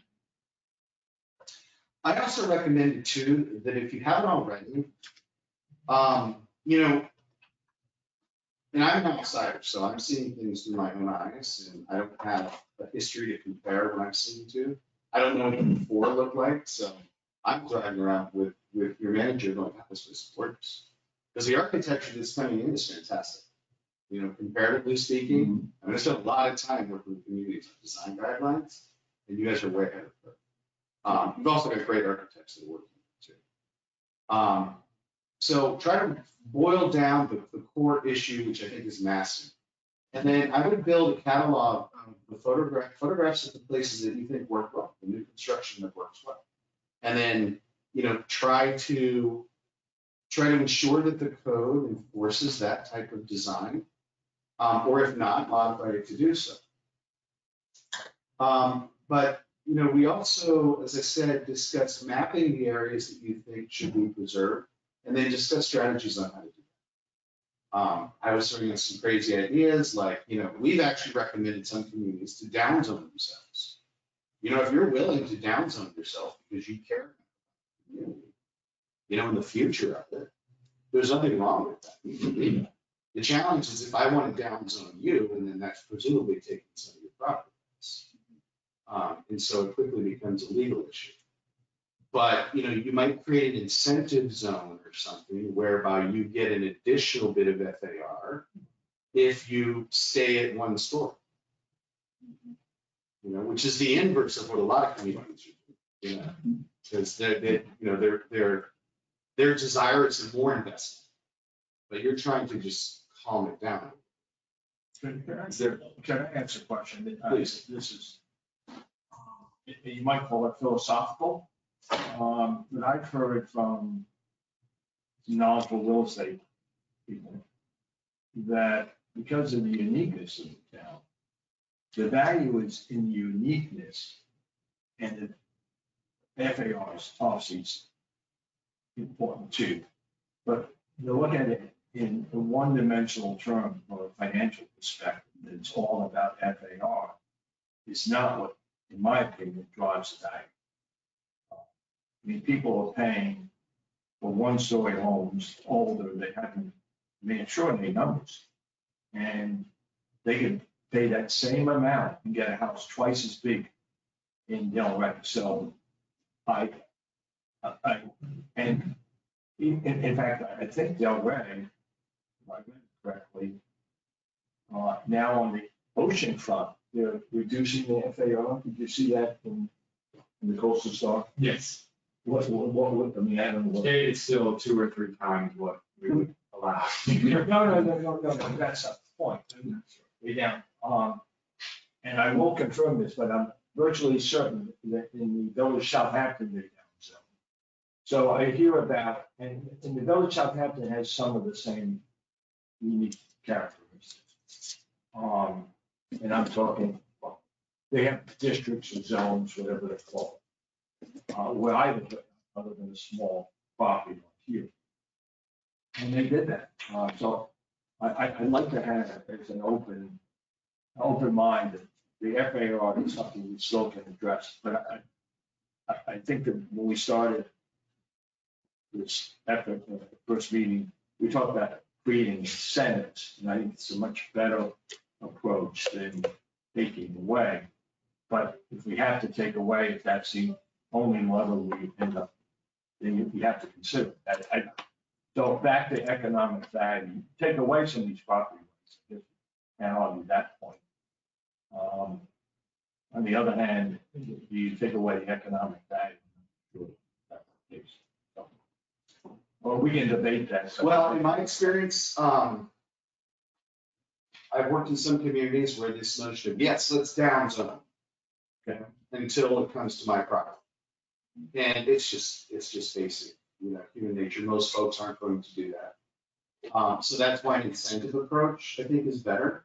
I also recommend too, that if you haven't already, and I'm an outsider, so I'm seeing things through my own eyes, and I don't have a history to compare what I'm seeing to. I don't know what the before looked like, so I'm driving around with your manager going, how this place works. Because the architecture that's coming in is fantastic. Comparatively speaking, I'm gonna spend a lot of time working with communities on design guidelines, and you guys are way ahead of it. You've also got great architects that are working too. So try to boil down the core issue, which I think is massive. And then I would build a catalog of the photographs of the places that you think work well, the new construction that works well. And then, try to ensure that the code enforces that type of design, or if not, modify it to do so. But, we also, as I said, discussed mapping the areas that you think should be preserved, and then discuss strategies on how to do that. I was throwing out some crazy ideas, like, we've actually recommended some communities to downzone themselves. If you're willing to downzone yourself because you care about the community, in the future of it, there's nothing wrong with that. You can leave it. The challenge is if I want to downzone you, and then that's presumably taking some of your property rights. And so it quickly becomes a legal issue. But, you might create an incentive zone or something whereby you get an additional bit of FAR if you stay at one story. Which is the inverse of what a lot of communities are doing, because their desire is more investment, but you're trying to just calm it down. Can I answer a question? Please. This is, you might call it philosophical, but I've heard from knowledgeable real estate people that because of the uniqueness of the town, the value is in the uniqueness, and the FAR is obviously important too. But to look at it in a one-dimensional term or a financial perspective, it's all about FAR, is not what, in my opinion, drives the value. People are paying for one-story homes older, they haven't made extraordinary numbers. And they can pay that same amount and get a house twice as big in Delaware. So and in fact, I think Delaware, if I read it correctly, now on the ocean front, they're reducing the FAR. Did you see that in the Coastal Star? Yes, I mean, I don't know. it's still 2 or 3 times what we would allow. No, that's not the point. Way down. And I will confirm this, but I'm virtually certain that in the village of Southampton, they're down zone. So I hear about, and the village of Southampton has some of the same unique characteristics. And I'm talking, well, they have districts or zones, whatever they're called. Where I live, other than a small property like here. And they did that. So I'd like to have it as an open mind that the FAR is something we still can address. But I think that when we started this effort, the first meeting, we talked about creating incentives. And I think it's a much better approach than taking away. But if we have to take away, if that's the only level we end up, then you have to consider that. So back to economic value, take away some of these property rights, and argue that point. On the other hand, you take away the economic value. Sure, that's the case. So, well, we can debate that. Well, in my experience, I've worked in some communities where this notion of, yes, let's downzone, okay, until it comes to my property. And it's just basic, human nature. Most folks aren't going to do that. So that's why an incentive approach, I think, is better.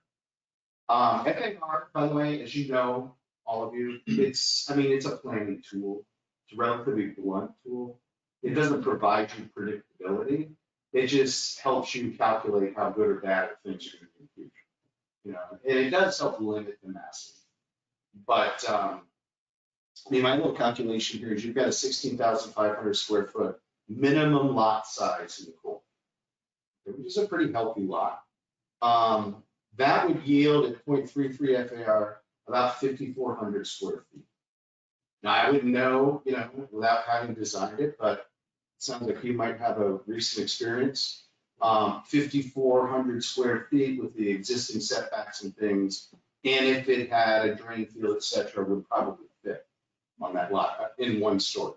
FAR, by the way, as you know, all of you, it's a planning tool. It's a relatively blunt tool. It doesn't provide you predictability. It just helps you calculate how good or bad things are going to be in the future. And it does help limit the massing. But my little calculation here is you've got a 16,500 square foot minimum lot size in the core, which is a pretty healthy lot. That would yield at 0.33 FAR about 5,400 square feet. Now, I wouldn't know, without having designed it, but it sounds like you might have a recent experience. 5,400 square feet with the existing setbacks and things, and if it had a drain field, et cetera, would probably fit on that lot in one story.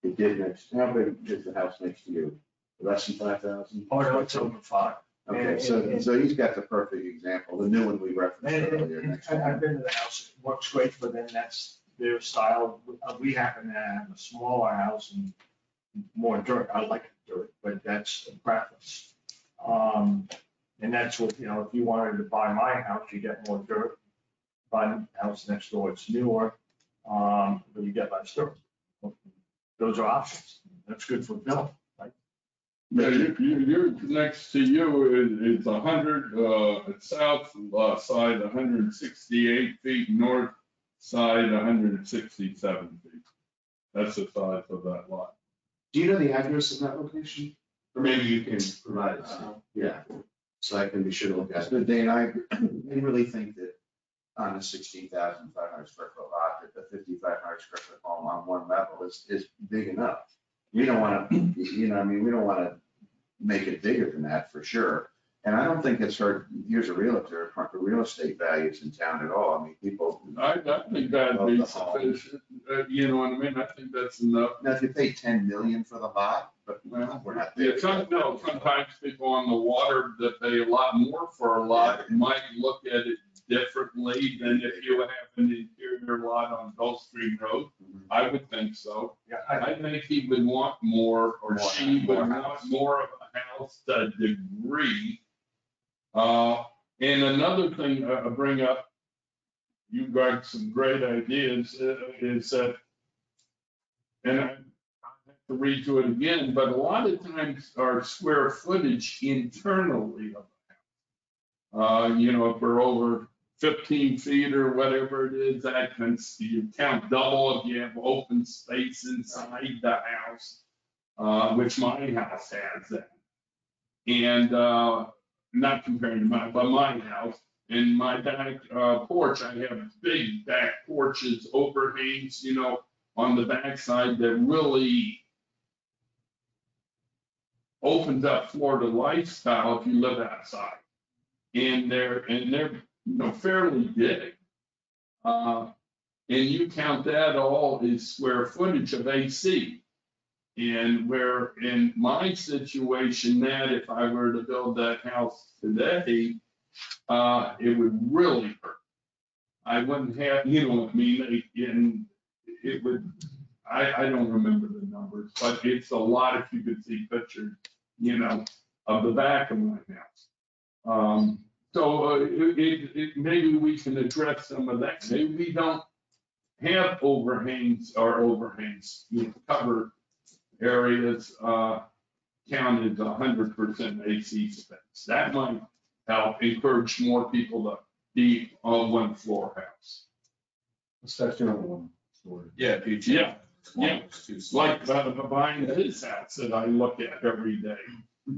It did next, how big is the house next to you? Less than 5,000? Oh, no, it's over 5. Okay, so he's got the perfect example, the new one we referenced earlier. Next to I've been to the house, it works great for them, that's their style. We happen to have a smaller house and more dirt. I like dirt, but that's a preference. And that's what, if you wanted to buy my house, you get more dirt. Buy the house next door, it's newer. but you get less dirt. Those are options. That's good for Bill, right? Yeah, you're next to you is 100, south side, 168 feet, north side, 167 feet. That's the size of that lot. Do you know the address of that location? Or maybe you can provide it to me. Yeah, so I can be sure to look at it. So Dane, I really think that on a 16,500 square foot lot, that the 5,500 square foot home on one level is big enough. We don't want to, we don't want to make it bigger than that for sure. And I don't think it's hurt, here's a realtor, real estate values in town at all. I mean, people. I think that'd be sufficient, you know what I mean? I think that's enough. Now, if you pay 10 million for the lot, but Well, we're not yeah, there. sometimes people on the water that pay a lot more for a lot might look at it differently than if you have an interior lot on Gulfstream Road. I would think so. Yeah, I think he would want more, or More she would more want house. more of a house to a degree. And another thing I bring up, you got some great ideas, is that, and I have to read to it again, but a lot of times our square footage internally of the house. If we're over 15 feet or whatever it is, that can, you count double if you have open space inside the house, which my house has that. And, not comparing to mine, but my house, in my back porch, I have big back porches, overhangs, on the backside that really opens up Florida lifestyle if you live outside. And they're fairly big. And you count that all as square footage of AC. And where in my situation, that if I were to build that house today, it would really hurt. I wouldn't have, and it would, I don't remember the numbers, but it's a lot if you could see pictures, of the back of my house. So maybe we can address some of that. Maybe we don't have overhangs, cover areas counted 100% AC space. That might help encourage more people to be on one floor house. Especially on one story. Yeah, PG. Yeah. Like buying his house that I look at every day.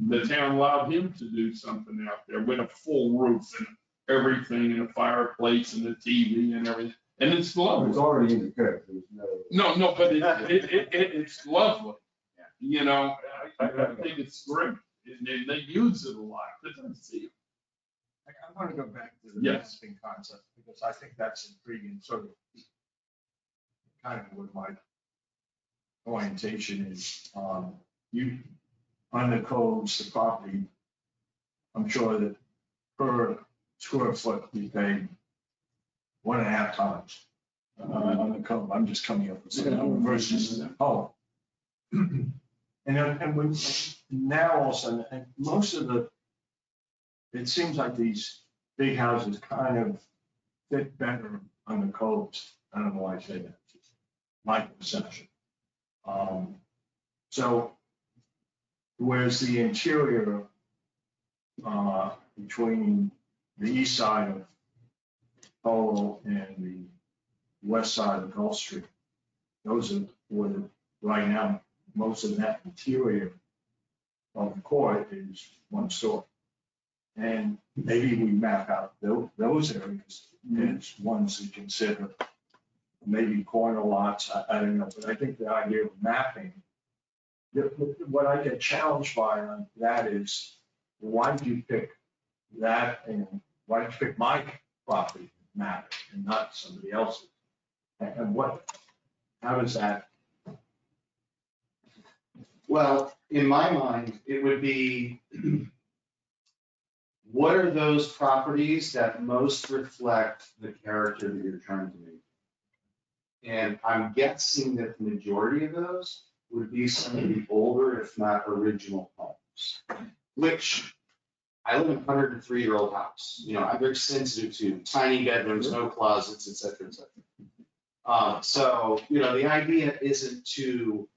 The town allowed him to do something out there with a full roof and everything, and a fireplace and a TV and everything. And it's lovely. It's already in the code. There's no. No, but it's lovely. I think it's great. And they use it a lot. They don't see it. I want to go back to the Yes. mapping concept, because I think that's intriguing, sort of kind of what my orientation is. You, on the codes, the property, I'm sure that per square foot, we pay 1.5 times on the code. I'm just coming up with some number versus the home. And when, now also, and most of the, it seems like these big houses kind of fit better on the codes. I don't know why I say that. It's my perception. So whereas the interior between the east side of Polo and the west side of Gulf Street, those are where right now most of that interior of the court is one story. And maybe we map out those areas as ones to consider, maybe corner lots, I don't know, but I think the idea of mapping, what I get challenged by on that is, why did you pick that, and why did you pick my property map and not somebody else's? And how does that? Well, in my mind, it would be, what are those properties that most reflect the character that you're trying to make? And I'm guessing that the majority of those would be some of the older, if not original homes, which I live in a 103-year-old house. I'm very sensitive to tiny bedrooms, no closets, et cetera, et cetera. So, the idea isn't to,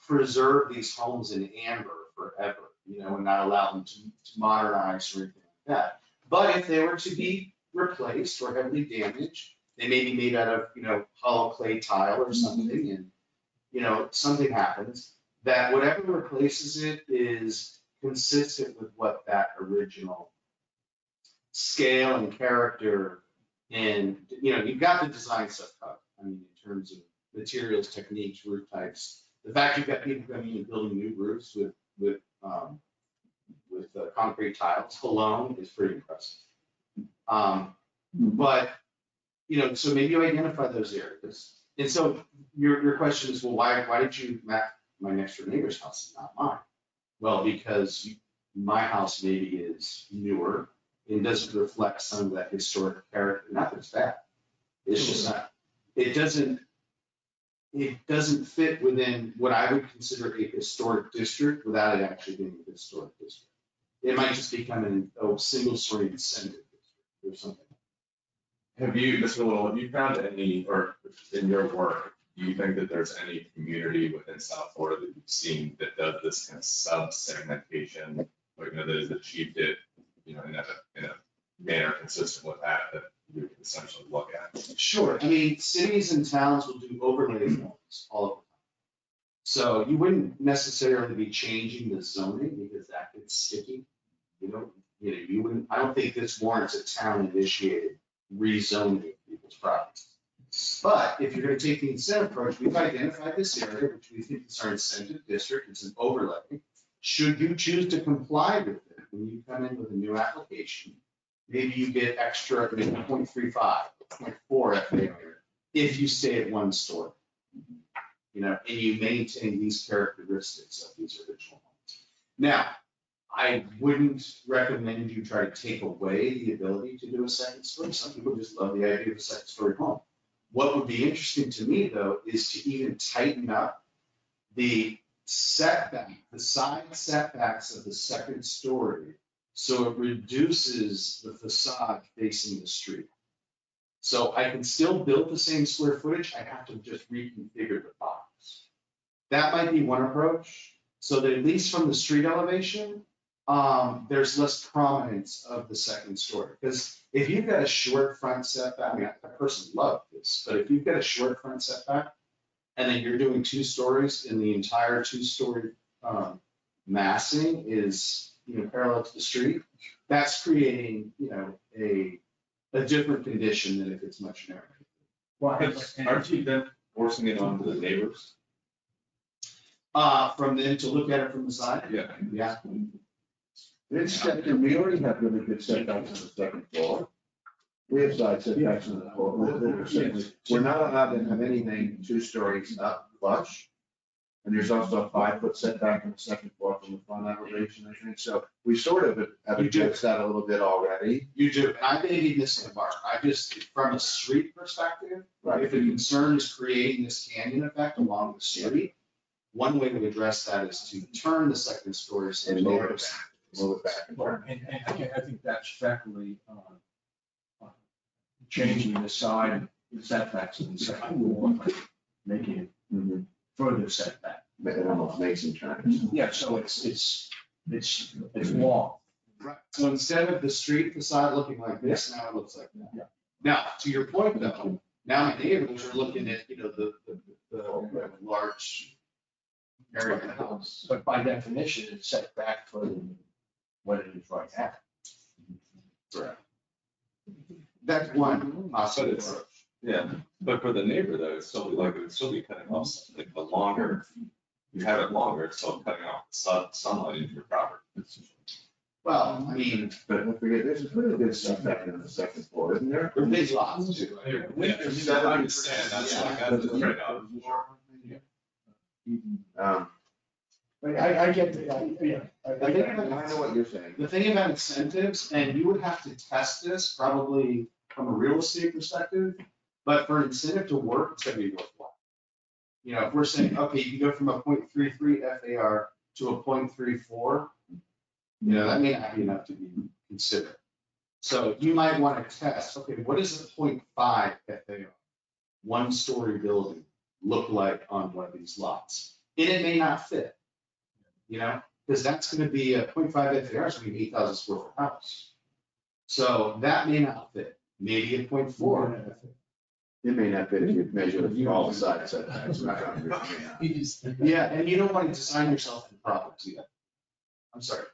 preserve these homes in amber forever, and not allow them to modernize or anything like that. But if they were to be replaced or heavily damaged, they may be made out of, hollow clay tile or something, and, something happens, that whatever replaces it is consistent with what that original scale and character and, you've got the design stuff covered. I mean, in terms of materials, techniques, roof types. The fact you've got people coming in and building new roofs with concrete tiles alone is pretty impressive. But, so maybe you identify those areas. And so your question is, well, why did you map my next door neighbor's house and not mine? Well, because my house maybe is newer and doesn't reflect some of that historic character. Not that it's bad. It's just not, it doesn't fit within what I would consider a historic district without it actually being a historic district. It might just become a single story incentive district or something. Have you, Mr. Little, have you found any, or in your work, do you think that there's any community within South Florida that you've seen that does this kind of sub-segmentation, like, that has achieved it, in a manner consistent with that you can essentially look at? Sure. I mean, cities and towns will do overlay zones all the time. So you wouldn't necessarily be changing the zoning because that gets sticky. You wouldn't, I don't think this warrants a town initiated rezoning of people's properties. But if you're going to take the incentive approach, we've identified this area, which we think is our incentive district. It's an overlay. Should you choose to comply with it when you come in with a new application, maybe you get extra, maybe 0.35, 0.4 FAR if you stay at one story. And you maintain these characteristics of these original homes. Now, I wouldn't recommend you try to take away the ability to do a second story. Some people just love the idea of a second story home. What would be interesting to me, though, is to even tighten up the setback, the side setbacks of the second story, so it reduces the facade facing the street. So I can still build the same square footage, I have to just reconfigure the box. That might be one approach, so that at least from the street elevation, there's less prominence of the second story. Because if you've got a short front setback, I mean, I personally love this, but if you've got a short front setback, and then you're doing 2 stories, and the entire 2-story massing is, parallel to the street, that's creating, a different condition than if it's much narrower. Well, aren't you then forcing it onto the neighbors? From them to look at it from the side? Yeah. Yeah. We already have really good setbacks on the second floor. We have side setbacks on the floor. We're not allowed to have anything 2 stories up flush. And there's also a 5-foot setback on the second floor from the front elevation, I think. So we sort of have addressed that a little bit already. You do, and I may be missing the mark. I just, from a street perspective, Right. if the concern is creating this canyon effect along the street, one way to address that is to turn the second story so And move it it back. And I think that's effectively changing the side setbacks of the second floor, making it further setback. But it almost makes them turn. Yeah, so it's long. Right, so instead of the street facade looking like this, now it looks like that. Yeah. Now, to your point though, now my neighbors are looking at, the large area of the house. But by definition, it's set back further than what it is right now. Correct. That's one possible it's- approach. Yeah, but for the neighbor though, it's still be cutting off, like the longer you have it longer, it's still cutting off the sunlight into your property. Well, I mean, But don't forget, there's a pretty good setback on the second floor, isn't there? there are big lots too. Yeah, I understand, that's the trade-off. I get the, yeah. I know what you're saying. The thing about incentives, and you would have to test this probably from a real estate perspective, but for an incentive to work, it's gonna be worthwhile. If we're saying, okay, you go from a 0.33 FAR to a 0.34, that may not be enough to be considered. So you might want to test, okay, what is a 0.5 FAR? one-story building look like on one of these lots? And it may not fit, you know, because that's gonna be a 0.5 FAR, is gonna be 8,000 square foot house. So that may not fit, maybe a 0.4. It may not fit if you measure all the side setbacks. Yeah, and you don't want to design yourself in problems either. I'm sorry.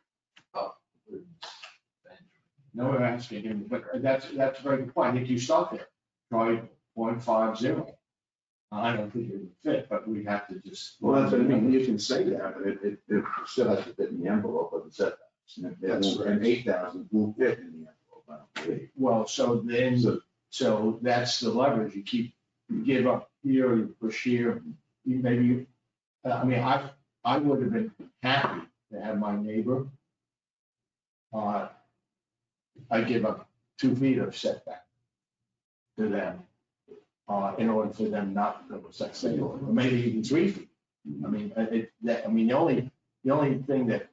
No, we're asking him, but that's a very good point. If you start there, try 0.50. I don't think it would fit, but we have to just. Well, that's what I mean, you can say that, but it still has to fit in the envelope of the setbacks. And 8,000 won't fit in the envelope, I don't believe. Well, so then, so that's the leverage. You give up here, you push here, you maybe, I mean, I would have been happy to have my neighbor. I give up 2 feet of setback to them, in order for them not to go sex single, or maybe even 3 feet. I mean, the only thing that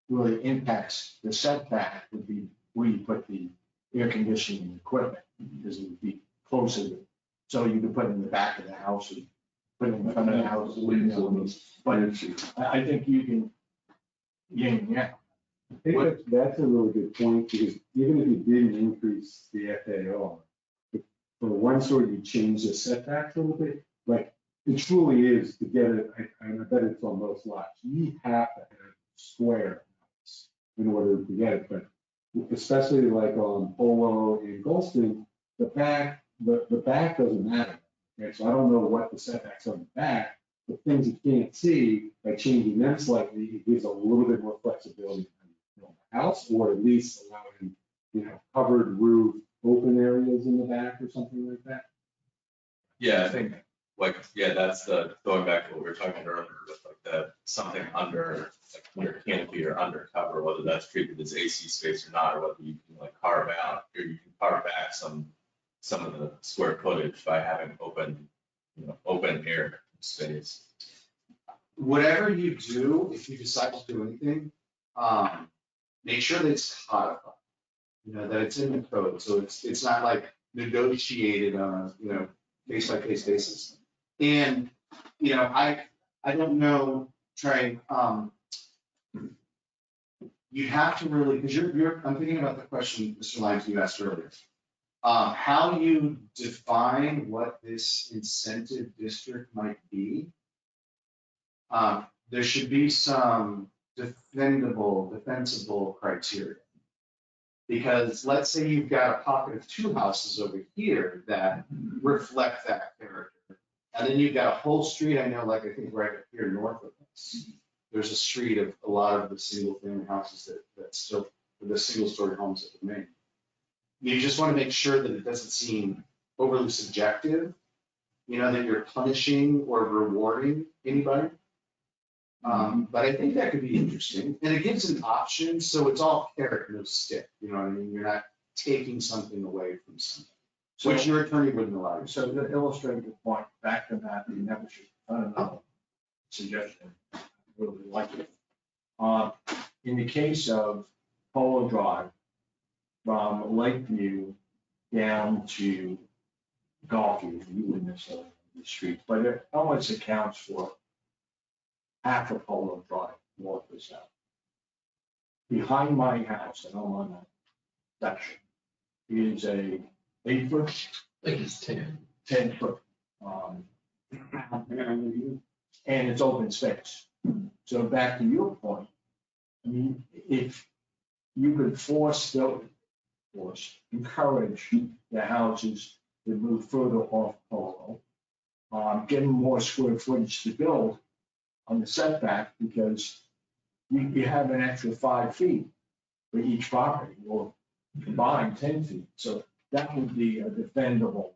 really impacts the setback would be where you put the air conditioning equipment, because it would be closer to, so you could put it in the back of the house, or put it in front of the house. But I think you can, yeah. I think that's a really good point, because even if you didn't increase the FAR, if for one story, you change the setbacks a little bit, like, it truly is to get it, I bet it's on most lots, you have to have a square house in order to get it, but especially like on Polo and Goldston, the back doesn't matter. Okay, so I don't know what the setbacks are on the back, the things you can't see, by changing them slightly, it gives a little bit more flexibility in the house, or at least allowing, covered roof, open areas in the back or something like that. Yeah, I think, that's going back to what we were talking about earlier with like something under canopy or under cover, whether that's treated as AC space or not, or whether you can like carve out, or you can carve back some of the square footage by having open air space. Whatever you do, if you decide to do anything, make sure that it's codified. That it's in the code, so it's not like negotiated on a, case by case basis. And, I don't know, Trey, you have to really, because I'm thinking about the question, Mr. Lyons, you asked earlier. How you define what this incentive district might be. There should be some defensible criteria. Because let's say you've got a pocket of 2 houses over here that reflect that character. And then you've got a whole street, I know, like I think right up here north of us, there's a street of a lot of the single family houses that still, the single story homes that remain. You just want to make sure that it doesn't seem overly subjective, that you're punishing or rewarding anybody. But I think that could be interesting, and it gives an option, so it's all carrot, no stick, you know what I mean? You're not taking something away from something, which your attorney wouldn't allow you. So to illustrate the point, back to that, you never should, suggestion, I really like it. In the case of Polo Drive, from Lakeview down to Gulfview, you wouldn't necessarily know the street, but it almost accounts for half of Polo Drive, north or south. Behind my house, and I'm on that section, is a 8-foot. I think it's 10. 10-foot. And it's open space. So back to your point, I mean, if you could encourage the houses to move further off Polo, give them more square footage to build on the setback, because you have an extra 5 feet for each property, or combined 10 feet. So that would be a defendable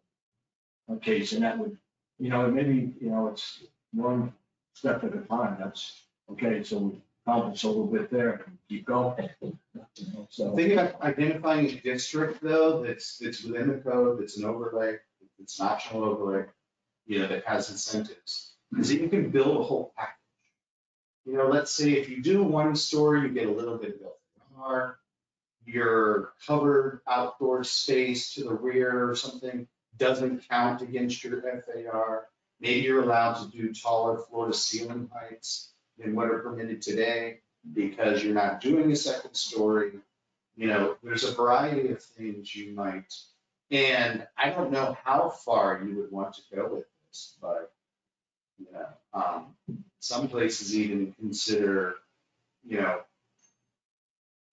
case, and that would, maybe, it's one step at a time. That's okay. So we accomplish a little bit there and keep going. So Think about identifying a district though, that's within the code, that's an overlay, it's an optional overlay, that has incentives. Because you can build a whole package. Let's say if you do 1 story, you get a little bit of built-in your covered outdoor space to the rear or something, doesn't count against your FAR. Maybe you're allowed to do taller floor to ceiling heights than what are permitted today because you're not doing a second story. You know, there's a variety of things you might, and I don't know how far you would want to go with this, but, you know, some places even consider, you know,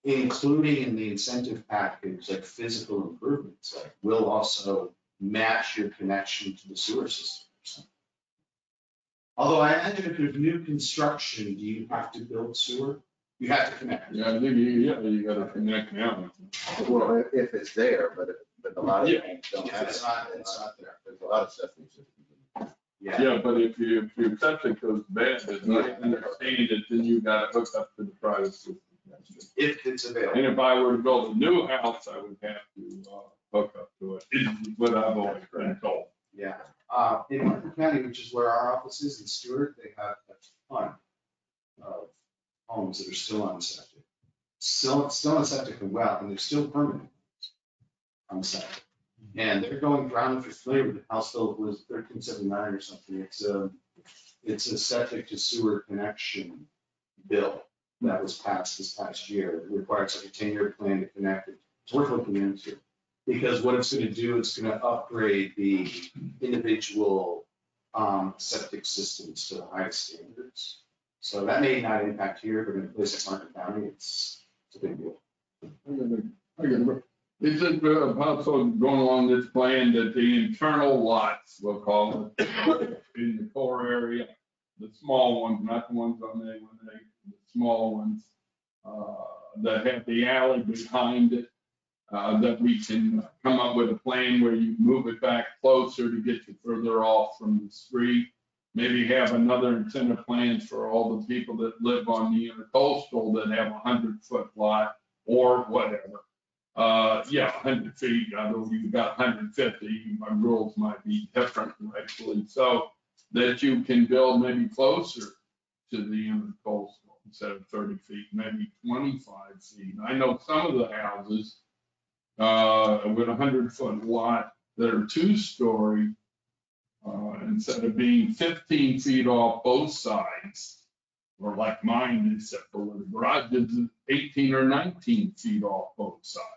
including in the incentive package, like physical improvements, like will also match your connection to the sewer system. or something. Although I imagine if there's new construction, do you have to build sewer? You have to connect. Yeah, I think, you gotta connect now. Well, if it's there, but a lot of Yeah. things don't If have it's it. not, it's not there. There's a lot of stuff. Yeah. Yeah, but if your septic goes bad, as I understand it, then you gotta hook up to the private system. If it's available. And if I were to build a new house, I would have to, hook up to it, is what I've always been told. Yeah, in Martin County, which is where our office is in Stewart, they have a ton of homes that are still on septic. Still on septic and well, and they're still permanent on septic. And they're going around, if you're familiar with the House Bill, it was 1379 or something. It's a septic to sewer connection bill that was passed this past year. It requires like a 10-year plan to connect it. It's worth looking into. Because what it's gonna do, it's gonna upgrade the individual septic systems to the highest standards. So that may not impact here, but in a place like Martin County, it's a big deal. Is it possible going along this plan that the internal lots, we'll call it, in the core area, the small ones, not the ones on A1A, the small ones, that have the alley behind it, that we can come up with a plan where you move it back closer to get you further off from the street? Maybe have another incentive plan for all the people that live on the intercoastal that have 100-foot lot or whatever. 100 feet, although you've got 150, my rules might be different actually. So that you can build maybe closer to the intercoastal instead of 30 feet, maybe 25 feet. I know some of the houses with a 100-foot lot that are 2-story, instead of being 15 feet off both sides, or like mine, except for the garage is 18 or 19 feet off both sides.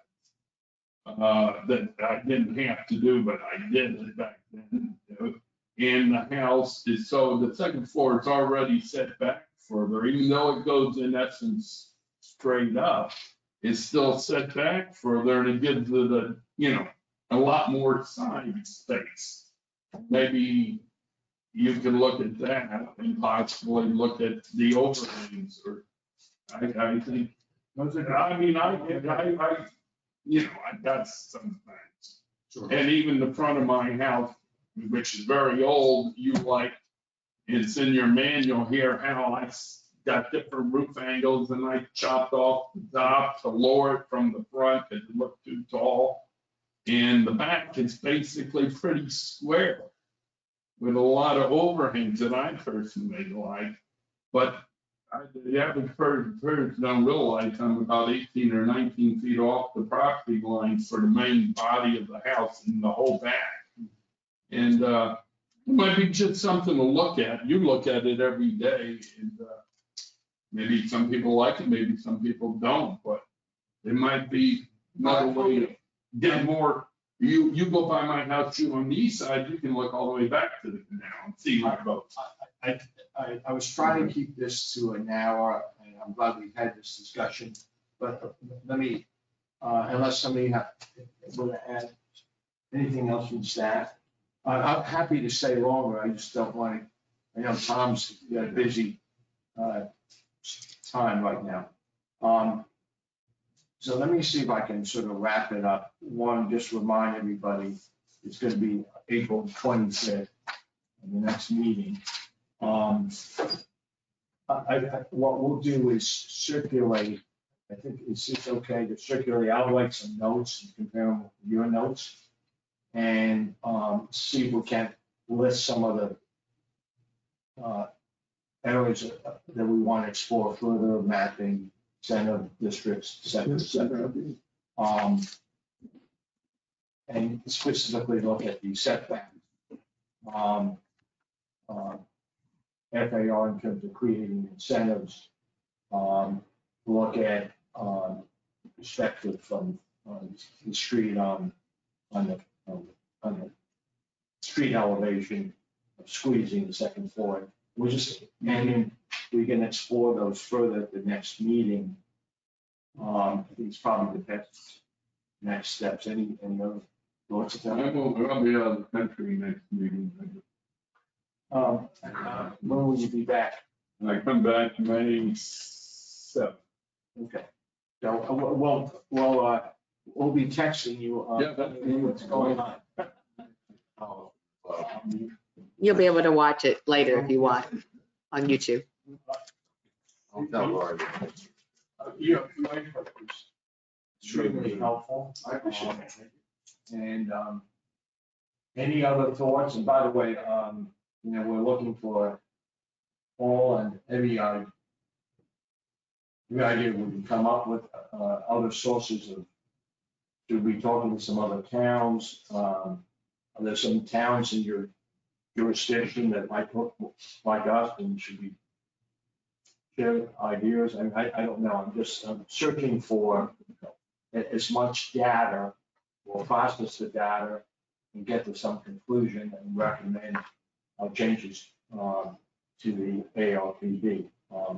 That I didn't have to do, but I did it back then. And the house is, so the second floor is already set back further, even though it goes in essence straight up, it's still set back further, and it gives it a lot more side space. Maybe you can look at that and possibly look at the overhangs, or I think, I've got some things. Sure. And even the front of my house, which is very old, it's in your manual here, how I got different roof angles, and I chopped off the top to lower it from the front because it looked too tall. And the back is basically pretty square with a lot of overhangs that I personally like. But the average person don't realize I'm about 18 or 19 feet off the property line for the main body of the house and the whole back. And it might be just something to look at. You look at it every day, and maybe some people like it, maybe some people don't, but it might be another way to get more. You go by my house, you on the east side, you can look all the way back to the canal and see my boats. I was trying to keep this to an hour, and I'm glad we've had this discussion, but let me, unless somebody would add anything else from staff, I'm happy to stay longer, I just don't want to, I know Tom's got a busy time right now. So let me see if I can sort of wrap it up. One, just remind everybody, it's going to be April 25th, the next meeting. What we'll do is circulate, I think it's okay to circulate, I'll write some notes and compare them with your notes. And see if we can list some of the areas that we want to explore further, mapping, center districts, et cetera, et cetera. and specifically look at the setback. FAR in terms of creating incentives, look at, perspective from, the street on the street elevation of squeezing the second floor. And we can explore those further at the next meeting. I think it's probably the best next steps. Any other thoughts? I'll be out of the country next meeting. When will you be back? I come back May 7th. Okay. So, we'll be texting you, Yeah. what's going on. You'll be able to watch it later if you want on YouTube. I'll tell Laura. Your input was extremely helpful. I appreciate it. And, any other thoughts? And by the way, we're looking for all and every idea we can come up with, other sources of, should we talking to some other towns? Are there some towns in your jurisdiction that might look like us, and should we share ideas? I don't know, I'm searching for as much data or process the data and get to some conclusion and recommend changes to the ARPD.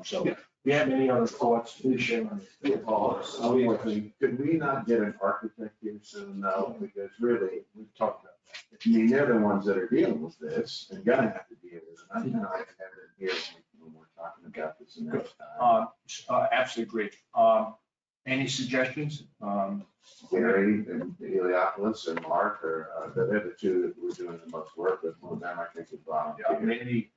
So if you have any other thoughts, please share them. One more thing, could we not get an architect here soon though? Because really, we've talked about that. I mean, they're the ones that are dealing with this and gonna have to deal with it. I'm not having it here when we're talking about this in next time. Absolutely great. Any suggestions? Gary and Heliopolis and Mark are, they're the two that we're doing the most work with. One of them, I think, is volunteer.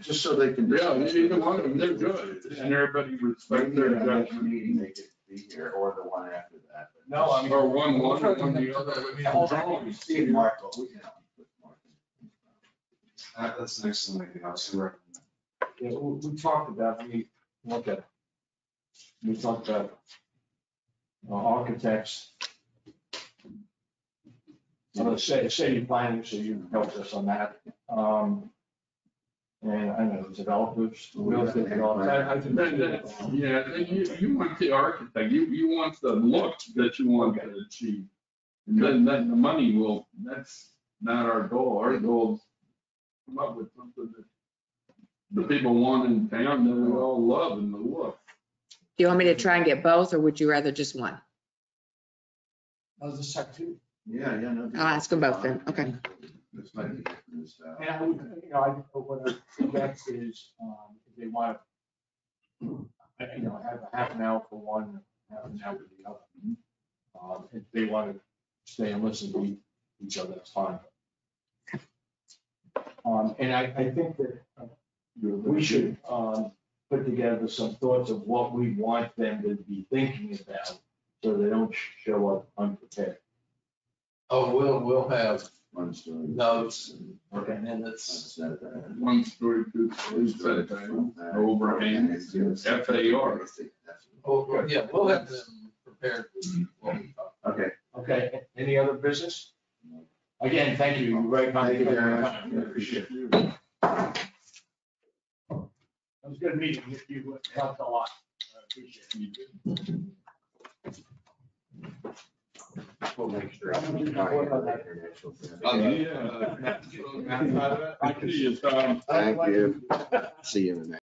Just so they can. Yeah, either one of them, they're good. And everybody respects Maybe their the next judgment. meeting they could be here or the one after that. No, I mean. Or one, and one the other. Steve Mark, but we can put Mark in. That's an excellent idea. I was gonna recommend. Yeah, we talked about, we talked about architects. City planning, so you helped us on that. And I know developers, real estate developers. Yeah, you want the architect, you want the look that you want to achieve. And then the money will, that's not our goal. Our goal is to come up with something that the people want in town that we all love and the look. Do you want me to try and get both, or would you rather just one? I'll just check too. Yeah, no. I'll ask them both then. Okay. This might be different stuff. And I would, what I suggest is, if they want to, have a half an hour for one, half an hour for the other. If they want to stay and listen to each other, that's fine. And I think that we should, put together some thoughts of what we want them to be thinking about, so they don't show up unprepared. Oh, we'll have One story. notes Okay. and minutes. One story, two stories, overhang, FAR. Oh, yeah, we'll have them prepared with what we talked. Okay. Okay, any other business? Again, thank you, you're very kind. Thank you very much. I appreciate it. It was a good meeting, you helped a lot. I appreciate it. We'll make sure. Yeah. I see you, Tom. Thank you. See you in the next.